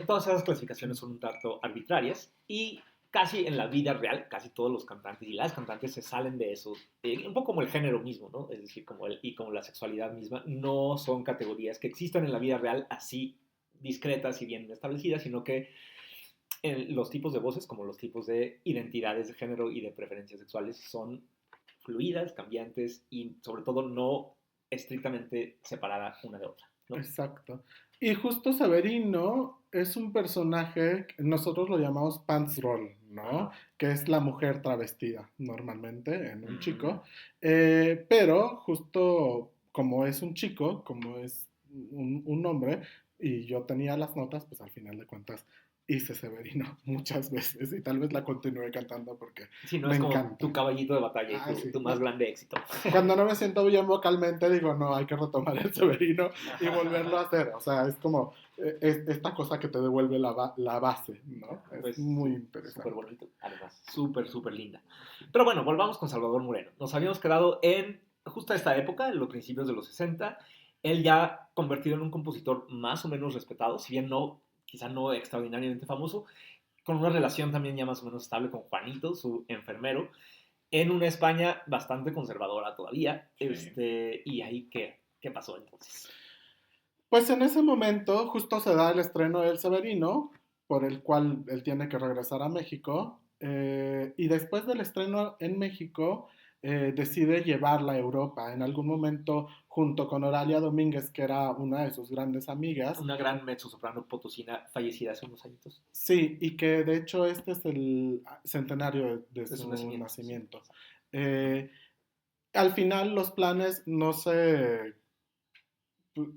todas esas clasificaciones son un tanto arbitrarias y casi en la vida real, casi todos los cantantes y las cantantes se salen de eso, un poco como el género mismo, ¿no? Es decir, como la sexualidad misma, no son categorías que existan en la vida real así discretas y bien establecidas, sino que los tipos de voces, como los tipos de identidades de género y de preferencias sexuales, son fluidas, cambiantes y sobre todo no estrictamente separadas una de otra, ¿no? Exacto. Y justo Severino es un personaje, nosotros lo llamamos pants roll, ¿no? Ajá. Que es la mujer travestida normalmente en un Ujú. chico. Pero justo como es un chico, como es un hombre, y yo tenía las notas, pues al final de cuentas hice Severino muchas veces y tal vez la continúe cantando porque Si no, me es como encanta. tu caballito de batalla y Sí. tu más grande éxito. Cuando no me siento bien vocalmente, digo, no, hay que retomar el Severino y volverlo a hacer. O sea, es como esta cosa que te devuelve la base, ¿no? Es Pues, muy sí, interesante. súper bonito, además, súper linda. Pero bueno, volvamos con Salvador Moreno. Nos habíamos quedado en justo esta época, en los principios de los 60. Él ya convertido en un compositor más o menos respetado, si bien no, quizá no extraordinariamente famoso, con una relación también ya más o menos estable con Juanito, su enfermero, en una España bastante conservadora todavía. Sí. ¿Y ahí qué pasó entonces? Pues en ese momento justo se da el estreno del Severino, por el cual él tiene que regresar a México. Y después del estreno en México, decide llevarla a Europa. En algún momento, junto con Oralia Domínguez, que era una de sus grandes amigas. Una gran mezzosoprano potosina fallecida hace unos añitos. Sí, y que de hecho este es el centenario de De su su nacimiento. nacimiento. Sí. Al final los planes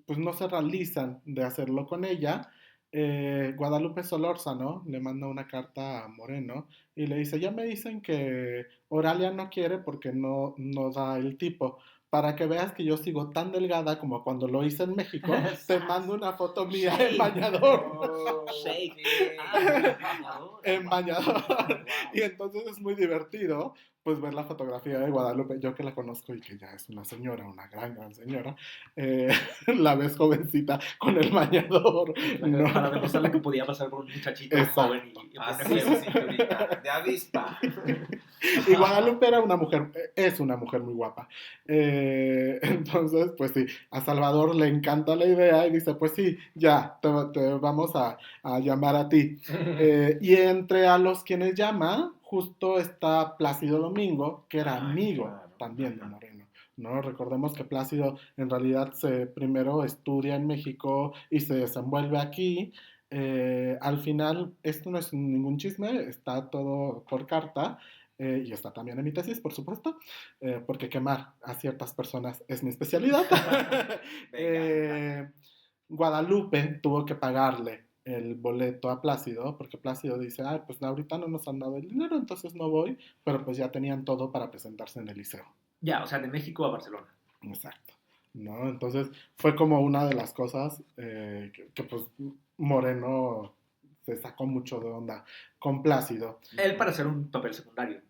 pues no se realizan de hacerlo con ella. Guadalupe Solórzano le manda una carta a Moreno y le dice, ya me dicen que Oralia no quiere porque no da el tipo. Para que veas que yo sigo tan delgada como cuando lo hice en México, te mando una foto mía en bañador. Shake. En bañador. Y entonces es muy divertido pues ver la fotografía de Guadalupe, yo que la conozco y que ya es una señora, una gran señora, la ves jovencita con el bañador. ¿no? Para demostrarle que podía pasar por un muchachito Exacto. joven y Así es, cinturita, de avispa. Y Guadalupe es una mujer muy guapa. Entonces, pues sí, a Salvador le encanta la idea y dice, pues sí, ya, te vamos a llamar a ti. Y entre a los quienes llama, justo está Plácido Domingo, que era amigo claro. también de Moreno. ¿No? Recordemos que Plácido en realidad primero estudia en México y se desenvuelve aquí. Al final, esto no es ningún chisme, está todo por carta. Y está también en mi tesis, por supuesto, porque quemar a ciertas personas es mi especialidad. Guadalupe tuvo que pagarle el boleto a Plácido, porque Plácido dice, pues ahorita no nos han dado el dinero, entonces no voy, pero pues ya tenían todo para presentarse en el liceo. Ya, o sea, de México a Barcelona. Exacto. ¿No? Entonces fue como una de las cosas que pues Moreno se sacó mucho de onda con Plácido. Él para hacer un papel secundario.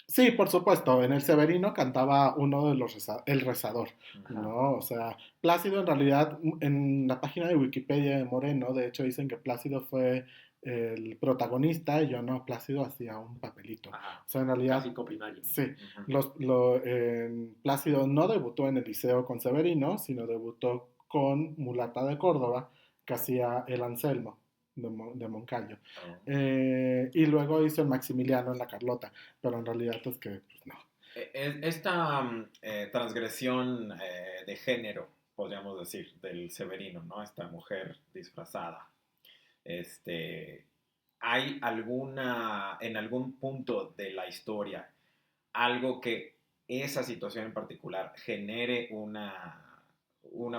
Sí, por supuesto, en el Severino cantaba uno de el rezador, ¿no? O sea, Plácido en realidad, en la página de Wikipedia de Moreno, de hecho dicen que Plácido fue el protagonista y yo no, Plácido hacía un papelito. Ajá. O sea, en realidad... Casi coprimario. Sí, Plácido no debutó en el liceo con Severino, sino debutó con Mulata de Córdoba, que hacía el Anselmo de Moncayo. Y luego hizo el Maximiliano en la Carlota, pero en realidad es que pues, no. Esta transgresión de género, podríamos decir, del Severino, ¿no? Esta mujer disfrazada. ¿Hay en algún punto de la historia, algo que esa situación en particular genere una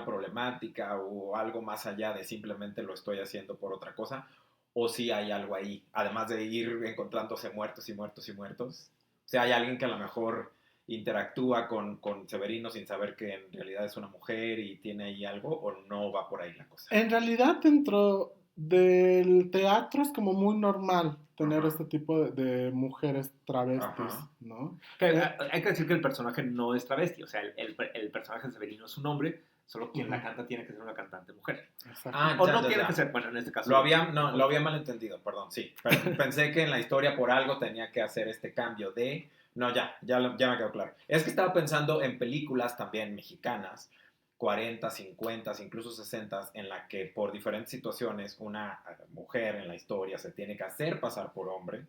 problemática o algo más allá de simplemente lo estoy haciendo por otra cosa? ¿O si hay algo ahí, además de ir encontrándose muertos y muertos y muertos? O sea, ¿hay alguien que a lo mejor interactúa con Severino sin saber que en realidad es una mujer y tiene ahí algo, o no va por ahí la cosa? En realidad dentro del teatro es como muy normal tener este tipo de mujeres travestis, ¿no? Hay que decir que el personaje no es travesti, o sea, el personaje de Severino es un hombre Solo quien la canta tiene que ser una cantante mujer. Exacto. O no tiene que ser, bueno, en este caso. Lo había malentendido, perdón, sí. Pero pensé que en la historia por algo tenía que hacer este cambio de... No, ya me quedó claro. Es que estaba pensando en películas también mexicanas, 40, 50, incluso 60, en la que por diferentes situaciones una mujer en la historia se tiene que hacer pasar por hombre.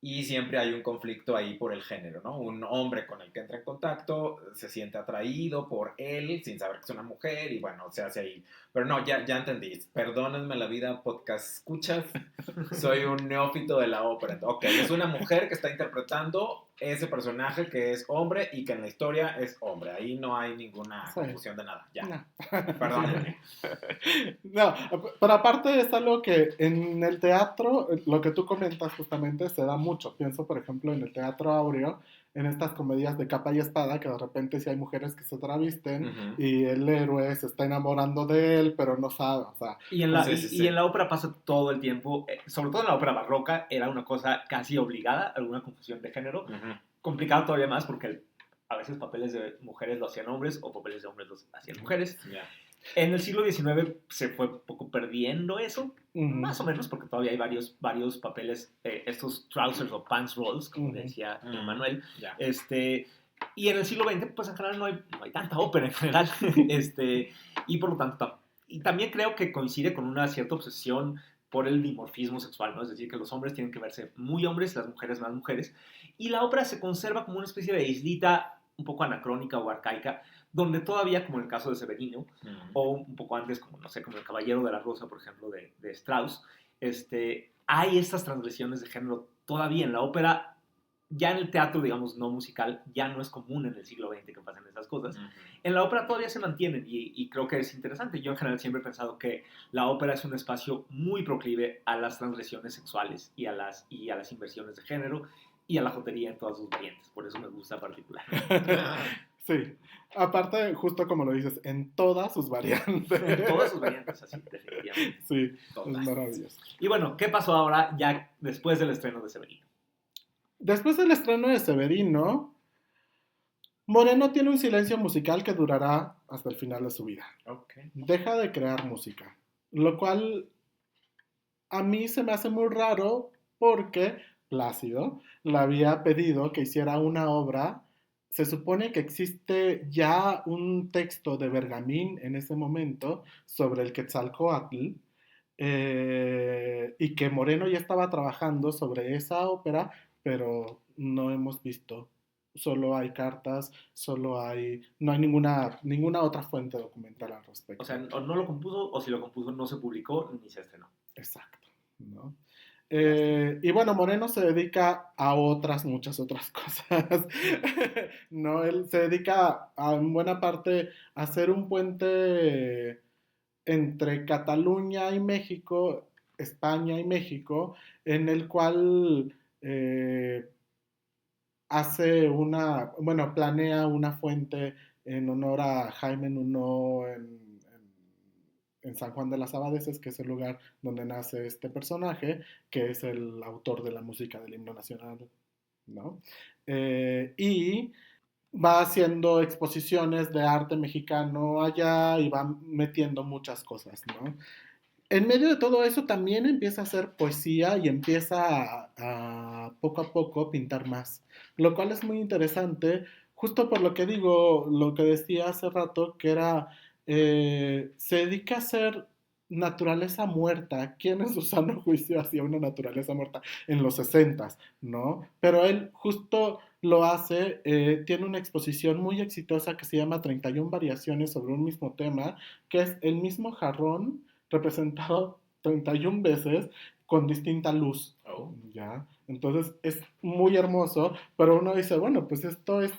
Y siempre hay un conflicto ahí por el género, ¿no? Un hombre con el que entra en contacto se siente atraído por él sin saber que es una mujer y bueno, se hace ahí. Pero no, ya entendí. Perdónenme la vida, podcast escuchas. Soy un neófito de la ópera. Ok, es una mujer que está interpretando ese personaje que es hombre y que en la historia es hombre. Ahí no hay ninguna confusión de nada. Ya, No. perdónenme. No, pero aparte es algo que en el teatro, lo que tú comentas justamente, se da mucho. Pienso, por ejemplo, en el teatro áureo, en estas comedias de capa y espada, que de repente sí hay mujeres que se travisten y el héroe se está enamorando de él, pero no sabe, o sea... Y en la ópera pasa todo el tiempo, sobre todo en la ópera barroca, era una cosa casi obligada, alguna confusión de género, complicado todavía más porque a veces papeles de mujeres lo hacían hombres o papeles de hombres los hacían mujeres. Yeah. En el siglo XIX se fue un poco perdiendo eso, más o menos, porque todavía hay varios papeles, estos trousers o pants roles, como decía Manuel. Yeah. Y en el siglo XX, pues en general no hay tanta ópera en general. Y por lo tanto, y también creo que coincide con una cierta obsesión por el dimorfismo sexual, ¿no? Es decir, que los hombres tienen que verse muy hombres, las mujeres más mujeres. Y la ópera se conserva como una especie de islita un poco anacrónica o arcaica, donde todavía, como en el caso de Severino, o un poco antes, como no sé, como El Caballero de la Rosa, por ejemplo, de Strauss, hay estas transgresiones de género todavía en la ópera. Ya en el teatro, digamos, no musical, ya no es común en el siglo XX que pasen esas cosas. En la ópera todavía se mantienen y creo que es interesante. Yo en general siempre he pensado que la ópera es un espacio muy proclive a las transgresiones sexuales y a las inversiones de género y a la jotería en todas sus variantes. Por eso me gusta particularmente. Sí, aparte, justo como lo dices, en todas sus variantes. En todas sus variantes, así, definitivamente. Sí, todas. Es maravilloso. Y bueno, ¿qué pasó ahora ya después del estreno de Severino? Después del estreno de Severino, Moreno tiene un silencio musical que durará hasta el final de su vida. Okay. Deja de crear música, lo cual a mí se me hace muy raro porque Plácido le había pedido que hiciera una obra. Se supone que existe ya un texto de Bergamín en ese momento sobre el Quetzalcóatl, y que Moreno ya estaba trabajando sobre esa ópera, pero no hemos visto. Solo hay cartas, no hay ninguna otra fuente documental al respecto. O sea, o no lo compuso, o si lo compuso no se publicó ni se estrenó. Exacto, ¿no? Y bueno, Moreno se dedica a muchas otras cosas. No, él se dedica en buena parte a hacer un puente entre Cataluña y México, España y México, en el cual planea una fuente en honor a Jaime Nuno en San Juan de las Abadeses, que es el lugar donde nace este personaje, que es el autor de la música del himno nacional, ¿no? Y va haciendo exposiciones de arte mexicano allá y va metiendo muchas cosas, ¿no? En medio de todo eso también empieza a hacer poesía y empieza a poco a poco pintar más, lo cual es muy interesante, justo por lo que decía hace rato, que era, se dedica a hacer naturaleza muerta. ¿Quién en su sano juicio hacía una naturaleza muerta en los 60s, no? Pero él justo lo hace, tiene una exposición muy exitosa que se llama 31 variaciones sobre un mismo tema, que es el mismo jarrón representado 31 veces con distinta luz. ¿Ya? Entonces es muy hermoso, pero uno dice, bueno, pues esto es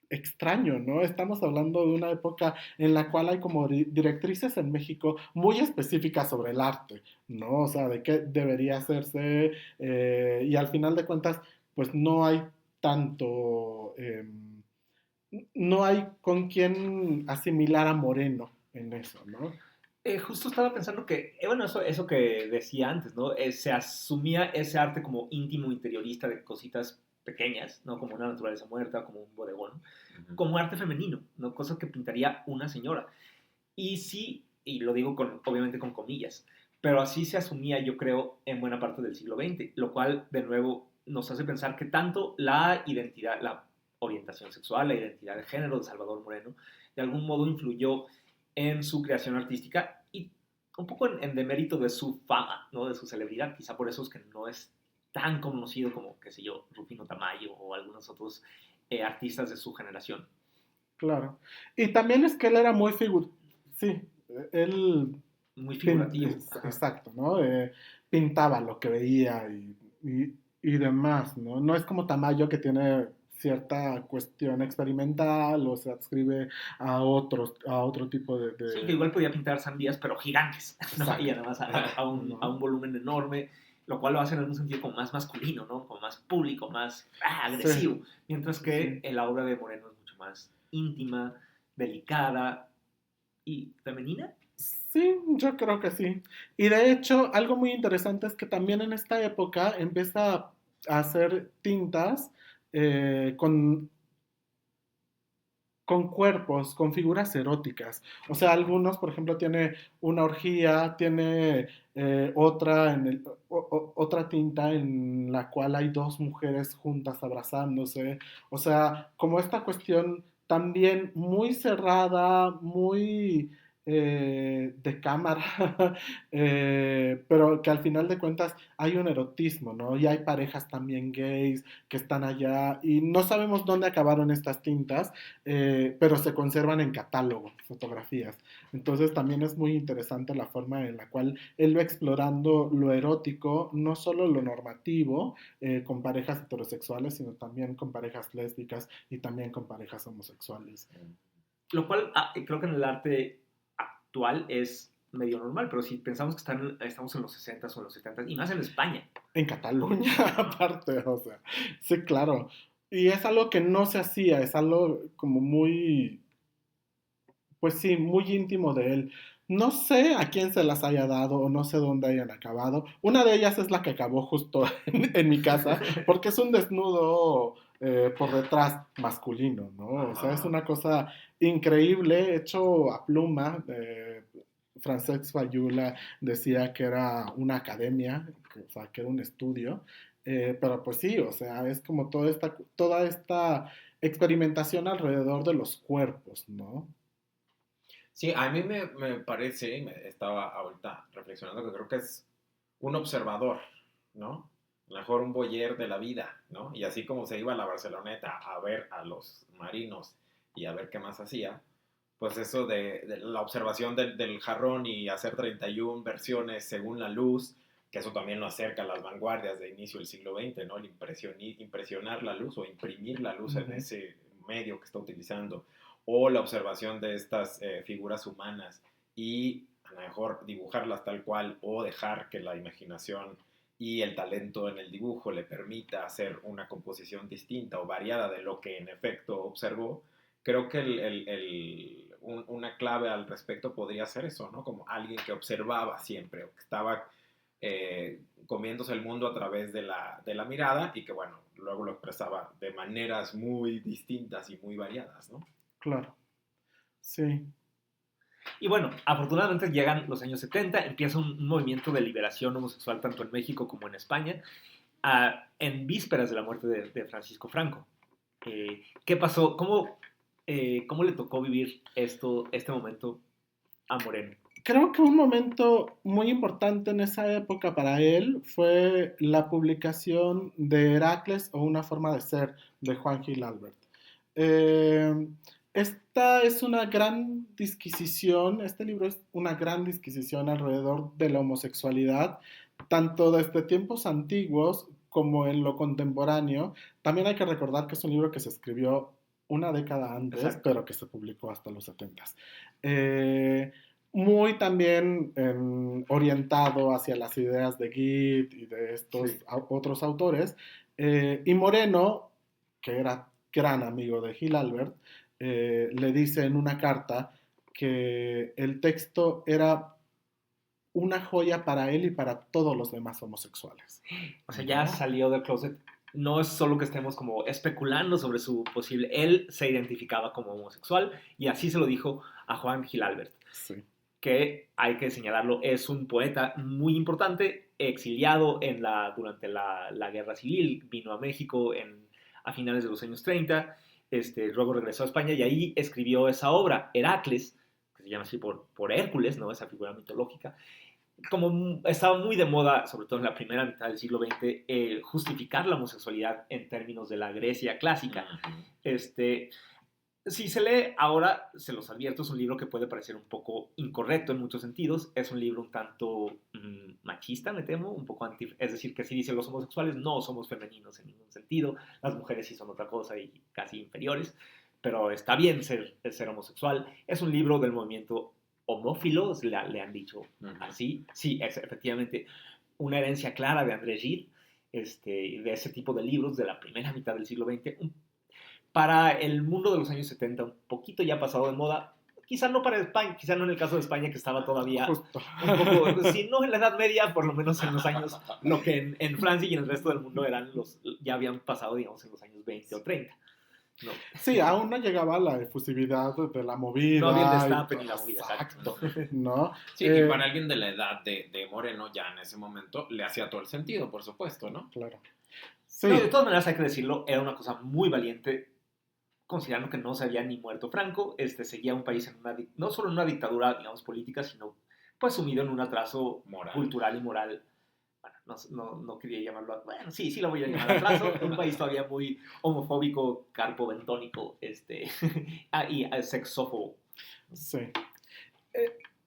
extraño, ¿no? Estamos hablando de una época en la cual hay como directrices en México muy específicas sobre el arte, ¿no? O sea, de qué debería hacerse, y al final de cuentas, pues no hay tanto, no hay con quién asimilar a Moreno en eso, ¿no? Justo estaba pensando que, bueno, eso que decía antes, ¿no? Se asumía ese arte como íntimo, interiorista, de cositas pequeñas, ¿no? Como una naturaleza muerta, como un bodegón, Ujú. como arte femenino, ¿no? Cosa que pintaría una señora. Y sí, y lo digo obviamente con comillas, pero así se asumía, yo creo, en buena parte del siglo XX, lo cual, de nuevo, nos hace pensar que tanto la identidad, la orientación sexual, la identidad de género de Salvador Moreno, de algún modo influyó en su creación artística y un poco en demérito de su fama, ¿no? De su celebridad. Quizá por eso es que no es tan conocido como, qué sé yo, Rufino Tamayo o algunos otros artistas de su generación. Claro. Y también es que él era muy sí, él Muy figurativo. exacto, ¿no? Pintaba lo que veía y demás, ¿no? No es como Tamayo que tiene cierta cuestión experimental o se adscribe a otro tipo Sí, que igual podía pintar sandías, pero gigantes, ¿no? Exacto. Y además ¿No? a un volumen enorme, lo cual lo hace en algún sentido como más masculino, ¿no? Como más público, más Sí, agresivo. Mientras que sí. la obra de Moreno es mucho más íntima, delicada y femenina. Sí, yo creo que sí. Y de hecho, algo muy interesante es que también en esta época empieza a hacer tintas con cuerpos, con figuras eróticas. O sea, algunos, por ejemplo, tiene una orgía, tiene otra, otra tinta en la cual hay dos mujeres juntas abrazándose. O sea, como esta cuestión también muy cerrada, muy de cámara, pero que al final de cuentas hay un erotismo, ¿no? Y hay parejas también gays que están allá y no sabemos dónde acabaron estas tintas, pero se conservan en catálogo, fotografías. Entonces también es muy interesante la forma en la cual él va explorando lo erótico, no solo lo normativo, con parejas heterosexuales, sino también con parejas lésbicas y también con parejas homosexuales. Lo cual creo que en el arte actual es medio normal, pero si pensamos que estamos en los 60 o en los 70 y más en España. En Cataluña, aparte, o sea, sí, claro. Y es algo que no se hacía, es algo como muy, pues sí, muy íntimo de él. No sé a quién se las haya dado o no sé dónde hayan acabado. Una de ellas es la que acabó justo en mi casa, porque es un desnudo por detrás masculino, ¿no? O sea, es una cosa increíble, hecho a pluma. Francesc Fayula decía que era una academia, o sea, que era un estudio. Pero pues sí, o sea, es como toda esta experimentación alrededor de los cuerpos, ¿no? Sí, a mí me parece, estaba ahorita reflexionando que creo que es un observador, ¿no? Mejor un voyeur de la vida, ¿no? Y así como se iba a la Barceloneta a ver a los marinos y a ver qué más hacía, pues eso de la observación del jarrón y hacer 31 versiones según la luz, que eso también lo acerca a las vanguardias de inicio del siglo XX, ¿no? El impresionar la luz o imprimir la luz en ese medio que está utilizando, o la observación de estas figuras humanas y a lo mejor dibujarlas tal cual o dejar que la imaginación y el talento en el dibujo le permita hacer una composición distinta o variada de lo que en efecto observó. Creo que una clave al respecto podría ser eso, ¿no? Como alguien que observaba siempre, o que estaba comiéndose el mundo a través de la mirada y que, bueno, luego lo expresaba de maneras muy distintas y muy variadas, ¿no? Claro, sí. Y bueno, afortunadamente llegan los años 70, empieza un movimiento de liberación homosexual tanto en México como en España, en vísperas de la muerte de Francisco Franco. ¿Qué pasó? ¿Cómo le tocó vivir este momento a Moreno? Creo que un momento muy importante en esa época para él fue la publicación de Heracles o Una forma de ser de Juan Gil Albert. Esta es una gran disquisición, este libro es una gran disquisición alrededor de la homosexualidad, tanto desde tiempos antiguos como en lo contemporáneo. También hay que recordar que es un libro que se escribió una década antes, Exacto. pero que se publicó hasta los 70s. Muy también orientado hacia las ideas de Gide y de estos Sí. otros autores. Y Moreno, que era gran amigo de Gil Albert, le dice en una carta que el texto era una joya para él y para todos los demás homosexuales. O sea, ya ¿no? salió del closet no es solo que estemos como especulando sobre su posible... Él se identificaba como homosexual y así se lo dijo a Juan Gil-Albert, Sí. que hay que señalarlo, es un poeta muy importante, exiliado durante la Guerra Civil, vino a México a finales de los años 30, luego regresó a España y ahí escribió esa obra, Heracles, que se llama así por Hércules, ¿no? Esa figura mitológica. Como estaba muy de moda, sobre todo en la primera mitad del siglo XX, justificar la homosexualidad en términos de la Grecia clásica. Si se lee ahora, se los advierto, es un libro que puede parecer un poco incorrecto en muchos sentidos. Es un libro un tanto machista, me temo, un poco es decir, que si dice los homosexuales no somos femeninos en ningún sentido, las mujeres sí son otra cosa y casi inferiores, pero está bien ser homosexual. Es un libro del movimiento homófilo, le han dicho así. Sí, es efectivamente una herencia clara de André Gide, de ese tipo de libros de la primera mitad del siglo XX, para el mundo de los años 70, un poquito ya pasado de moda, quizá no para España, quizá no en el caso de España, que estaba todavía Justo. un poco, si no en la Edad Media, por lo menos en los años, lo que en Francia y en el resto del mundo ya habían pasado, digamos, en los años 20 o 30. No. Sí, aún no llegaba la efusividad de la movida. No había el destape ni la movida, exacto. ¿No? Sí, y para alguien de la edad de Moreno, ya en ese momento, le hacía todo el sentido, por supuesto, ¿no? Claro. Sí. No, de todas maneras, hay que decirlo, era una cosa muy valiente, considerando que no se había ni muerto Franco, seguía un país no solo en una dictadura, digamos, política, sino pues sumido en un atraso cultural y moral. Bueno, no quería llamarlo, bueno, sí lo voy a llamar atraso, un país todavía muy homofóbico, carpoventónico, y sexófobo. Sí.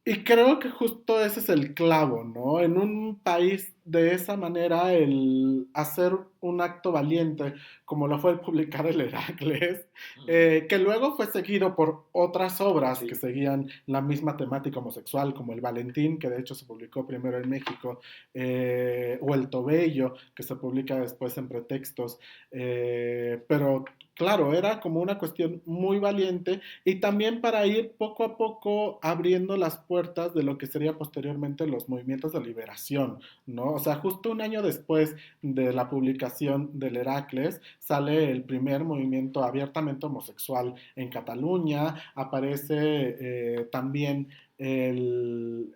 Y creo que justo ese es el clavo, ¿no? En un país de esa manera, el hacer un acto valiente, como lo fue el publicar el Heracles, que luego fue seguido por otras obras que seguían la misma temática homosexual, como el Valentín, que de hecho se publicó primero en México, o el Tobello, que se publica después en Pretextos, pero claro, era como una cuestión muy valiente y también para ir poco a poco abriendo las puertas de lo que sería posteriormente los movimientos de liberación, ¿no? O sea, justo un año después de la publicación del Heracles, sale el primer movimiento abiertamente homosexual en Cataluña, aparece también el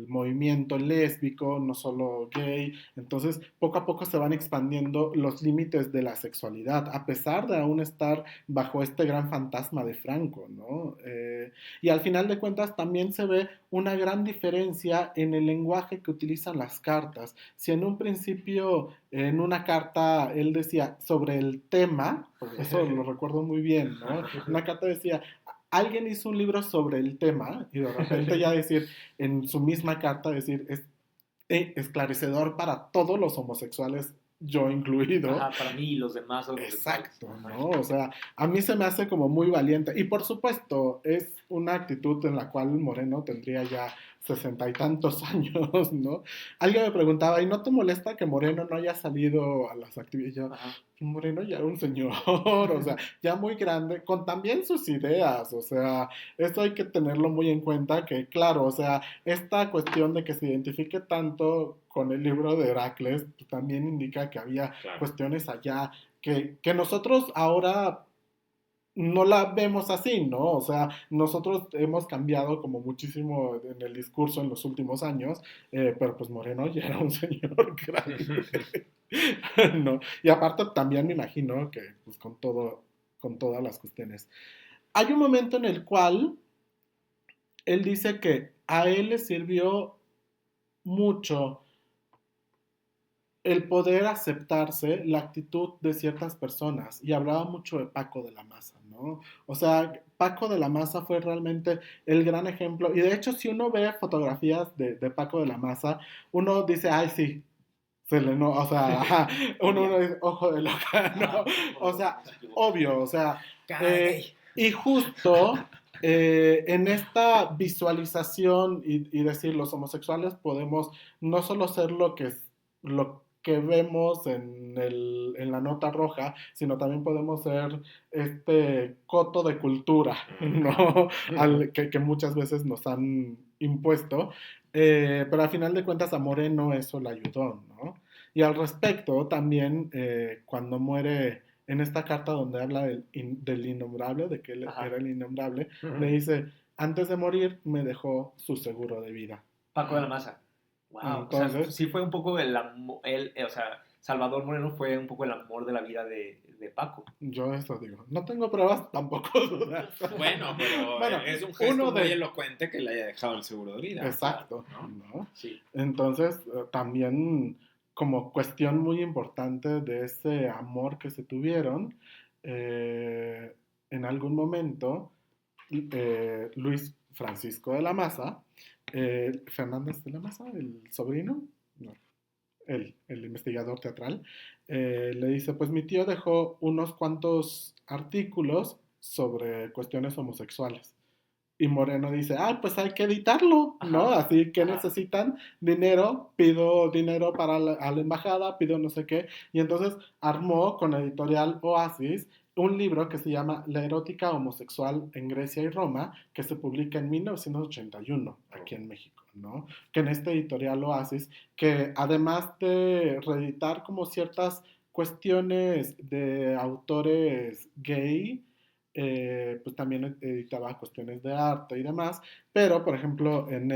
movimiento lésbico, no solo gay. Entonces, poco a poco se van expandiendo los límites de la sexualidad, a pesar de aún estar bajo este gran fantasma de Franco, ¿no? Y al final de cuentas también se ve una gran diferencia en el lenguaje que utilizan las cartas. Si en un principio, en una carta, él decía sobre el tema, eso lo recuerdo muy bien, ¿no? Una carta decía: alguien hizo un libro sobre el tema, y de repente ya decir, en su misma carta, decir, es esclarecedor para todos los homosexuales, yo incluido. Ajá, para mí y los demás. Exacto, ¿no? O sea, a mí se me hace como muy valiente. Y por supuesto, es una actitud en la cual Moreno tendría ya 60 y tantos años, ¿no? Alguien me preguntaba, ¿y no te molesta que Moreno no haya salido a las actividades? Yo, Moreno ya era un señor, o sea, ya muy grande, con también sus ideas, o sea, esto hay que tenerlo muy en cuenta, que claro, o sea, esta cuestión de que se identifique tanto con el libro de Heracles, pues, también indica que había cuestiones allá que nosotros ahora no la vemos así, ¿no? O sea, nosotros hemos cambiado como muchísimo en el discurso en los últimos años, pero pues Moreno ya era un señor grande, ¿no? Y aparte también me imagino que pues con todas las cuestiones. Hay un momento en el cual él dice que a él le sirvió mucho el poder aceptarse la actitud de ciertas personas, y hablaba mucho de Paco de la Maza, ¿no? O sea, Paco de la Maza fue realmente el gran ejemplo, y de hecho si uno ve fotografías de Paco de la Maza, uno dice, ay sí, o sea, uno dice, ojo de loca, ¿no? O sea, obvio, o sea, y justo en esta visualización y decir, los homosexuales podemos no solo ser lo que vemos en la nota roja, sino también podemos ser este coto de cultura, ¿no? Que muchas veces nos han impuesto, pero al final de cuentas a Moreno eso le ayudó, ¿no? Y al respecto, también cuando muere en esta carta donde habla del innombrable, de que él Ajá. era el innombrable, le dice, antes de morir me dejó su seguro de vida. Paco de la Maza. Wow. Entonces, o sea, sí fue un poco o sea, Salvador Moreno fue un poco el amor de la vida de Paco. yo eso digo. No tengo pruebas, tampoco dudas. Bueno, pero Bueno, es un gesto uno muy de- elocuente que le haya dejado el seguro de vida. Exacto, ¿no? ¿no? Sí. Entonces, también como cuestión muy importante de ese amor que se tuvieron, en algún momento, Luis Francisco de la Maza, Fernández de la Maza, el sobrino, no, el investigador teatral, le dice, pues mi tío dejó unos cuantos artículos sobre cuestiones homosexuales. Y Moreno dice, ah, pues hay que editarlo, ¿no? Ajá. Así que Ajá. necesitan dinero, pido dinero para a la embajada, pido no sé qué. Y entonces armó con la editorial Oasis un libro que se llama La erótica homosexual en Grecia y Roma, que se publica en 1981 aquí en México, ¿no? Que en esta editorial Oasis, que además de reeditar como ciertas cuestiones de autores gay, pues también editaba cuestiones de arte y demás, pero por ejemplo en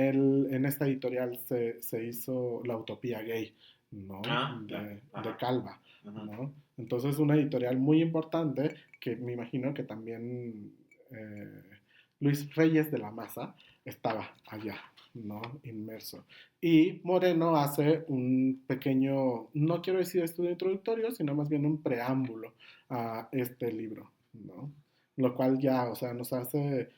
esta editorial se hizo La Utopía Gay, ¿no? Claro. De Calva, Ajá. ¿no? Entonces una editorial muy importante que me imagino que también Luis Reyes de la Maza estaba allá, ¿no? Inmerso. Y Moreno hace un pequeño, no quiero decir estudio introductorio, sino más bien un preámbulo a este libro, ¿no? Lo cual ya, o sea, nos hace,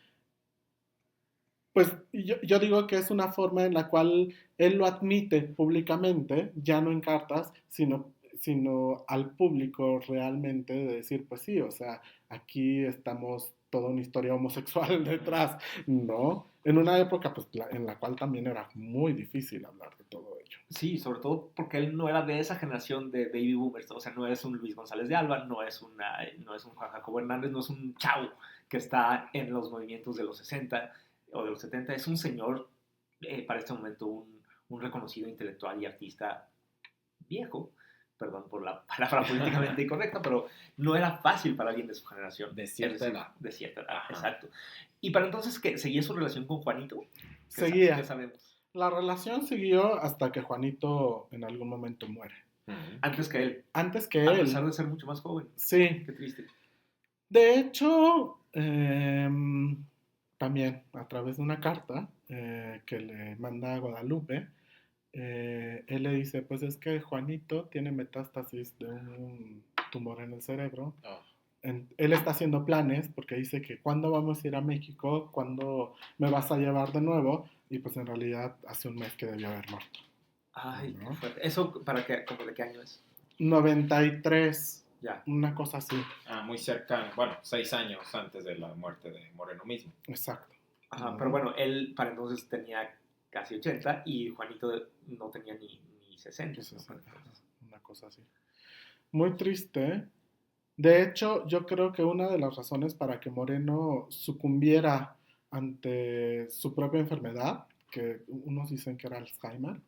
pues yo digo que es una forma en la cual él lo admite públicamente, ya no en cartas, sino al público realmente de decir, pues sí, o sea, aquí estamos toda una historia homosexual detrás, ¿no? En una época pues, en la cual también era muy difícil hablar de todo ello. Sí, sobre todo porque él no era de esa generación de baby boomers, o sea, no es un Luis González de Alba, no es un Juan Jacobo Hernández, no es un chavo que está en los movimientos de los 60 o de los 70, es un señor, para este momento, un reconocido intelectual y artista viejo, perdón por la palabra políticamente incorrecta, pero no era fácil para alguien de su generación. De cierta edad. De cierta edad, Ajá. exacto. Y para entonces, ¿qué? ¿Seguía su relación con Juanito? Seguía. ¿Qué sabemos? La relación siguió hasta que Juanito en algún momento muere. Antes que él. Antes que A él. pesar de ser mucho más joven. Sí. Qué triste. De hecho, también a través de una carta que le manda a Guadalupe, él le dice, pues es que Juanito tiene metástasis de un tumor en el cerebro. Oh. Él está haciendo planes porque dice que cuándo vamos a ir a México, cuándo me vas a llevar de nuevo, y pues en realidad hace un mes que debió haber muerto. Ay, ¿No? qué fuerte. ¿Eso para qué? ¿Cómo de qué año es? 93, Ya. una cosa así. Muy cercano, bueno, 6 años antes de la muerte de Moreno mismo. Exacto. Ajá, pero bueno, él para entonces tenía casi 80 y Juanito no tenía ni 60. Una cosa así. Muy triste. De hecho, yo creo que una de las razones para que Moreno sucumbiera ante su propia enfermedad, que unos dicen que era Alzheimer,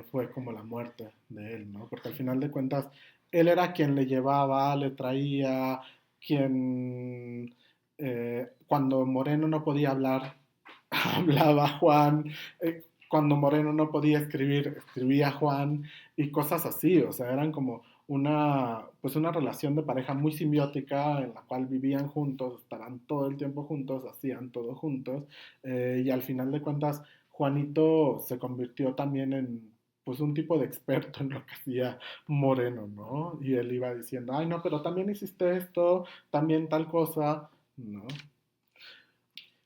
fue como la muerte de él, ¿no? Porque al final de cuentas, él era quien le llevaba, le traía, quien cuando Moreno no podía hablar, hablaba Juan, cuando Moreno no podía escribir, escribía Juan, y cosas así, o sea, eran como pues una relación de pareja muy simbiótica en la cual vivían juntos, estaban todo el tiempo juntos, hacían todo juntos, y al final de cuentas Juanito se convirtió también en pues un tipo de experto en lo que hacía Moreno, ¿no? Y él iba diciendo, ay no, pero también hiciste esto, también tal cosa, ¿no?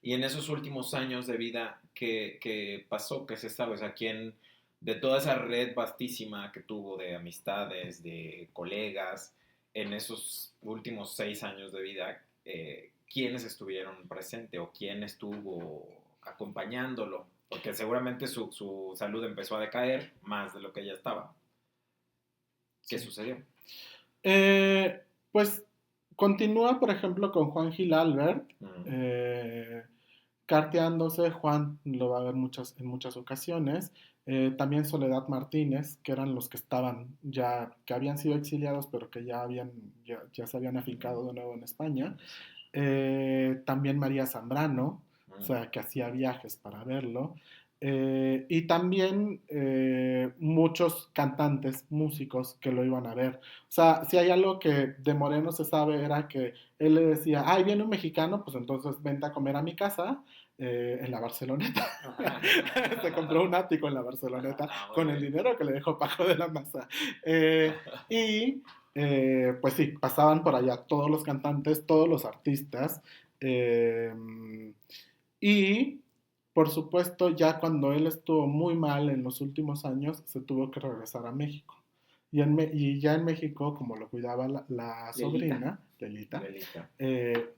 Y en esos últimos años de vida, ¿qué pasó? ¿Qué se sabe? O sea, ¿quién, de toda esa red vastísima que tuvo de amistades, de colegas, en esos últimos 6 años de vida, quiénes estuvieron presentes o quién estuvo acompañándolo? Porque seguramente su salud empezó a decaer más de lo que ya estaba. ¿Qué sucedió? Pues continúa, por ejemplo, con Juan Gil Albert, carteándose. Juan lo va a ver en muchas ocasiones, También Soledad Martínez, que eran los que estaban ya, que habían sido exiliados, pero que ya se habían afincado de nuevo en España. También María Zambrano, o sea, que hacía viajes para verlo. Y también muchos cantantes, músicos que lo iban a ver. O sea, si hay algo que de Moreno se sabe era que él le decía, ay, viene un mexicano, pues entonces vente a comer a mi casa en la Barceloneta. Se compró un ático en la Barceloneta con el dinero que le dejó Paco de la Maza. Y pues sí, pasaban por allá todos los cantantes, todos los artistas. Y por supuesto, ya cuando él estuvo muy mal en los últimos años, se tuvo que regresar a México. Y ya en México, como lo cuidaba la sobrina, Lelita,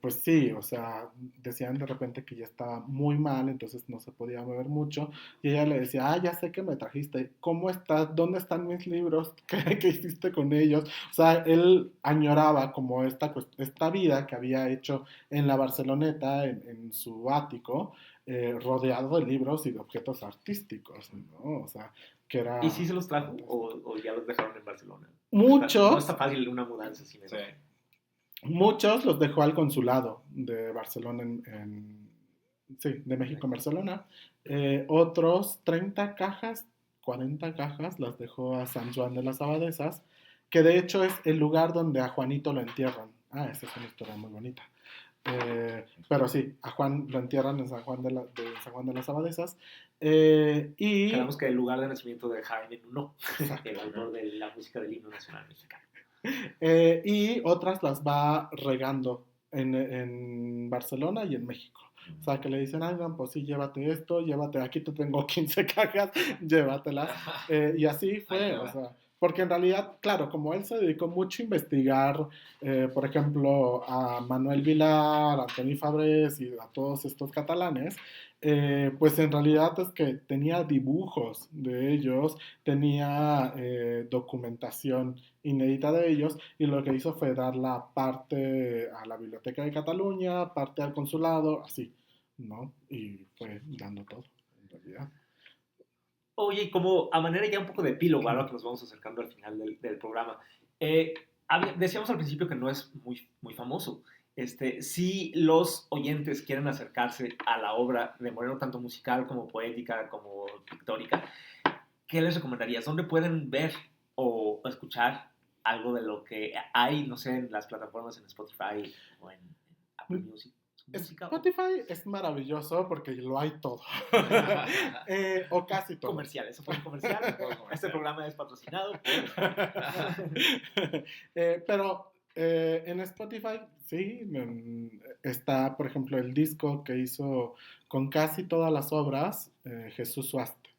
pues sí, o sea, decían de repente que ya estaba muy mal, entonces no se podía mover mucho. Y ella le decía, ya sé que me trajiste, ¿cómo estás? ¿Dónde están mis libros? ¿Qué hiciste con ellos? O sea, él añoraba como esta vida que había hecho en la Barceloneta, en su ático, rodeado de libros y de objetos artísticos, ¿no? O sea, que era... ¿Y sí se los trajo o ya los dejaron en Barcelona? Muchos... No está fácil una mudanza sin eso. Muchos los dejó al consulado de Barcelona sí, de México en Barcelona. Otros 30 cajas, 40 cajas las dejó a San Juan de las Abadesas, que de hecho es el lugar donde a Juanito lo entierran. Esa es una historia muy bonita. Pero sí, a Juan lo entierran en San Juan de las Abadesas. Y Sabemos que el lugar de nacimiento de Jaime Nuno, el autor de la música del himno nacional mexicano. Y otras las va regando en Barcelona y en México. O sea, que le dicen, pues sí, llévate esto, aquí te tengo 15 cajas, llévatelas. Y así fue, o sea, porque en realidad, claro, como él se dedicó mucho a investigar, por ejemplo, a Manuel Vilar, a Antoni Fabrés y a todos estos catalanes, pues en realidad es que tenía dibujos de ellos, tenía documentación inédita de ellos, y lo que hizo fue dar la parte a la Biblioteca de Cataluña, parte al consulado, así, ¿no? Y fue dando todo, en realidad. Oye, como a manera ya un poco de epílogo, ahora que nos vamos acercando al final del programa, decíamos al principio que no es muy, muy famoso. Si los oyentes quieren acercarse a la obra de Moreno, tanto musical como poética, como pictórica, ¿qué les recomendarías? ¿Dónde pueden ver o escuchar algo de lo que hay, no sé, en las plataformas, en Spotify o en Apple Music? Spotify es maravilloso porque lo hay todo. O casi todo. Comercial, eso fue un comercial. Este programa es patrocinado pero en Spotify, sí, está, por ejemplo, el disco que hizo con casi todas las obras, Jesús Suaste,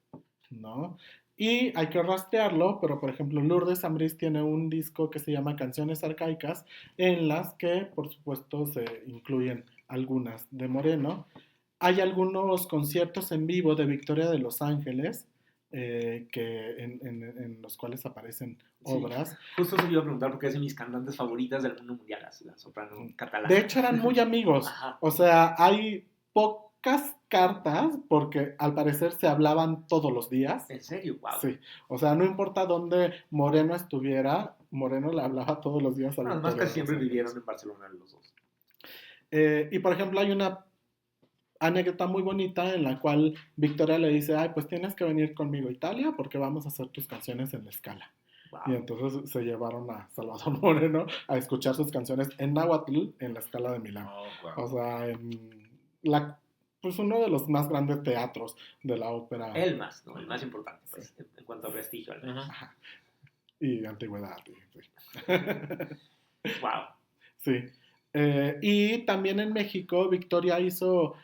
¿no? Y hay que rastrearlo, pero por ejemplo Lourdes Ambrís tiene un disco que se llama Canciones Arcaicas, en las que por supuesto se incluyen algunas de Moreno. Hay algunos conciertos en vivo de Victoria de Los Ángeles, en los cuales aparecen obras. Sí, justo se iba a preguntar porque es de mis cantantes favoritas del mundo mundial, la soprano catalana. De hecho eran muy amigos. Ajá. O sea, hay pocas cartas porque al parecer se hablaban todos los días. ¿En serio? Wow. Sí, o sea, no importa dónde Moreno estuviera, Moreno le hablaba todos los días a Victoria. Además que siempre vivieron en Barcelona los dos. Y por ejemplo hay una anécdota muy bonita en la cual Victoria le dice, pues tienes que venir conmigo a Italia porque vamos a hacer tus canciones en la Scala. Wow. Y entonces se llevaron a Salvador Moreno a escuchar sus canciones en náhuatl en la Scala de Milán. Wow. O sea, pues uno de los más grandes teatros de la ópera. El más importante, pues, sí. En cuanto a prestigio. Ajá. Y antigüedad. Sí. Wow. Sí. Y también en México, Victoria hizo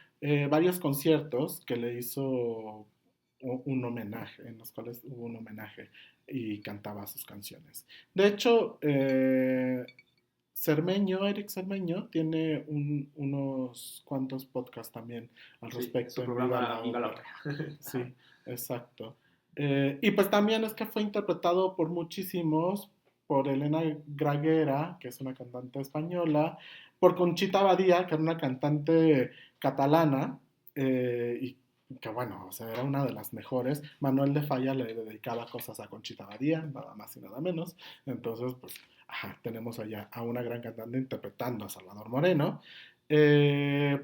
varios conciertos que le hizo un homenaje, en los cuales hubo un homenaje y cantaba sus canciones. De hecho, Eric Cermeño, tiene unos cuantos podcasts también al respecto. Su programa Viva la Ópera. Sí, exacto. Y pues también es que fue interpretado por muchísimos, por Elena Graguera, que es una cantante española, por Conchita Badía, que era una cantante catalana, y que bueno, o sea, era una de las mejores. Manuel de Falla le dedicaba cosas a Conchita Badía, nada más y nada menos. Entonces, pues, ajá, tenemos allá a una gran cantante interpretando a Salvador Moreno.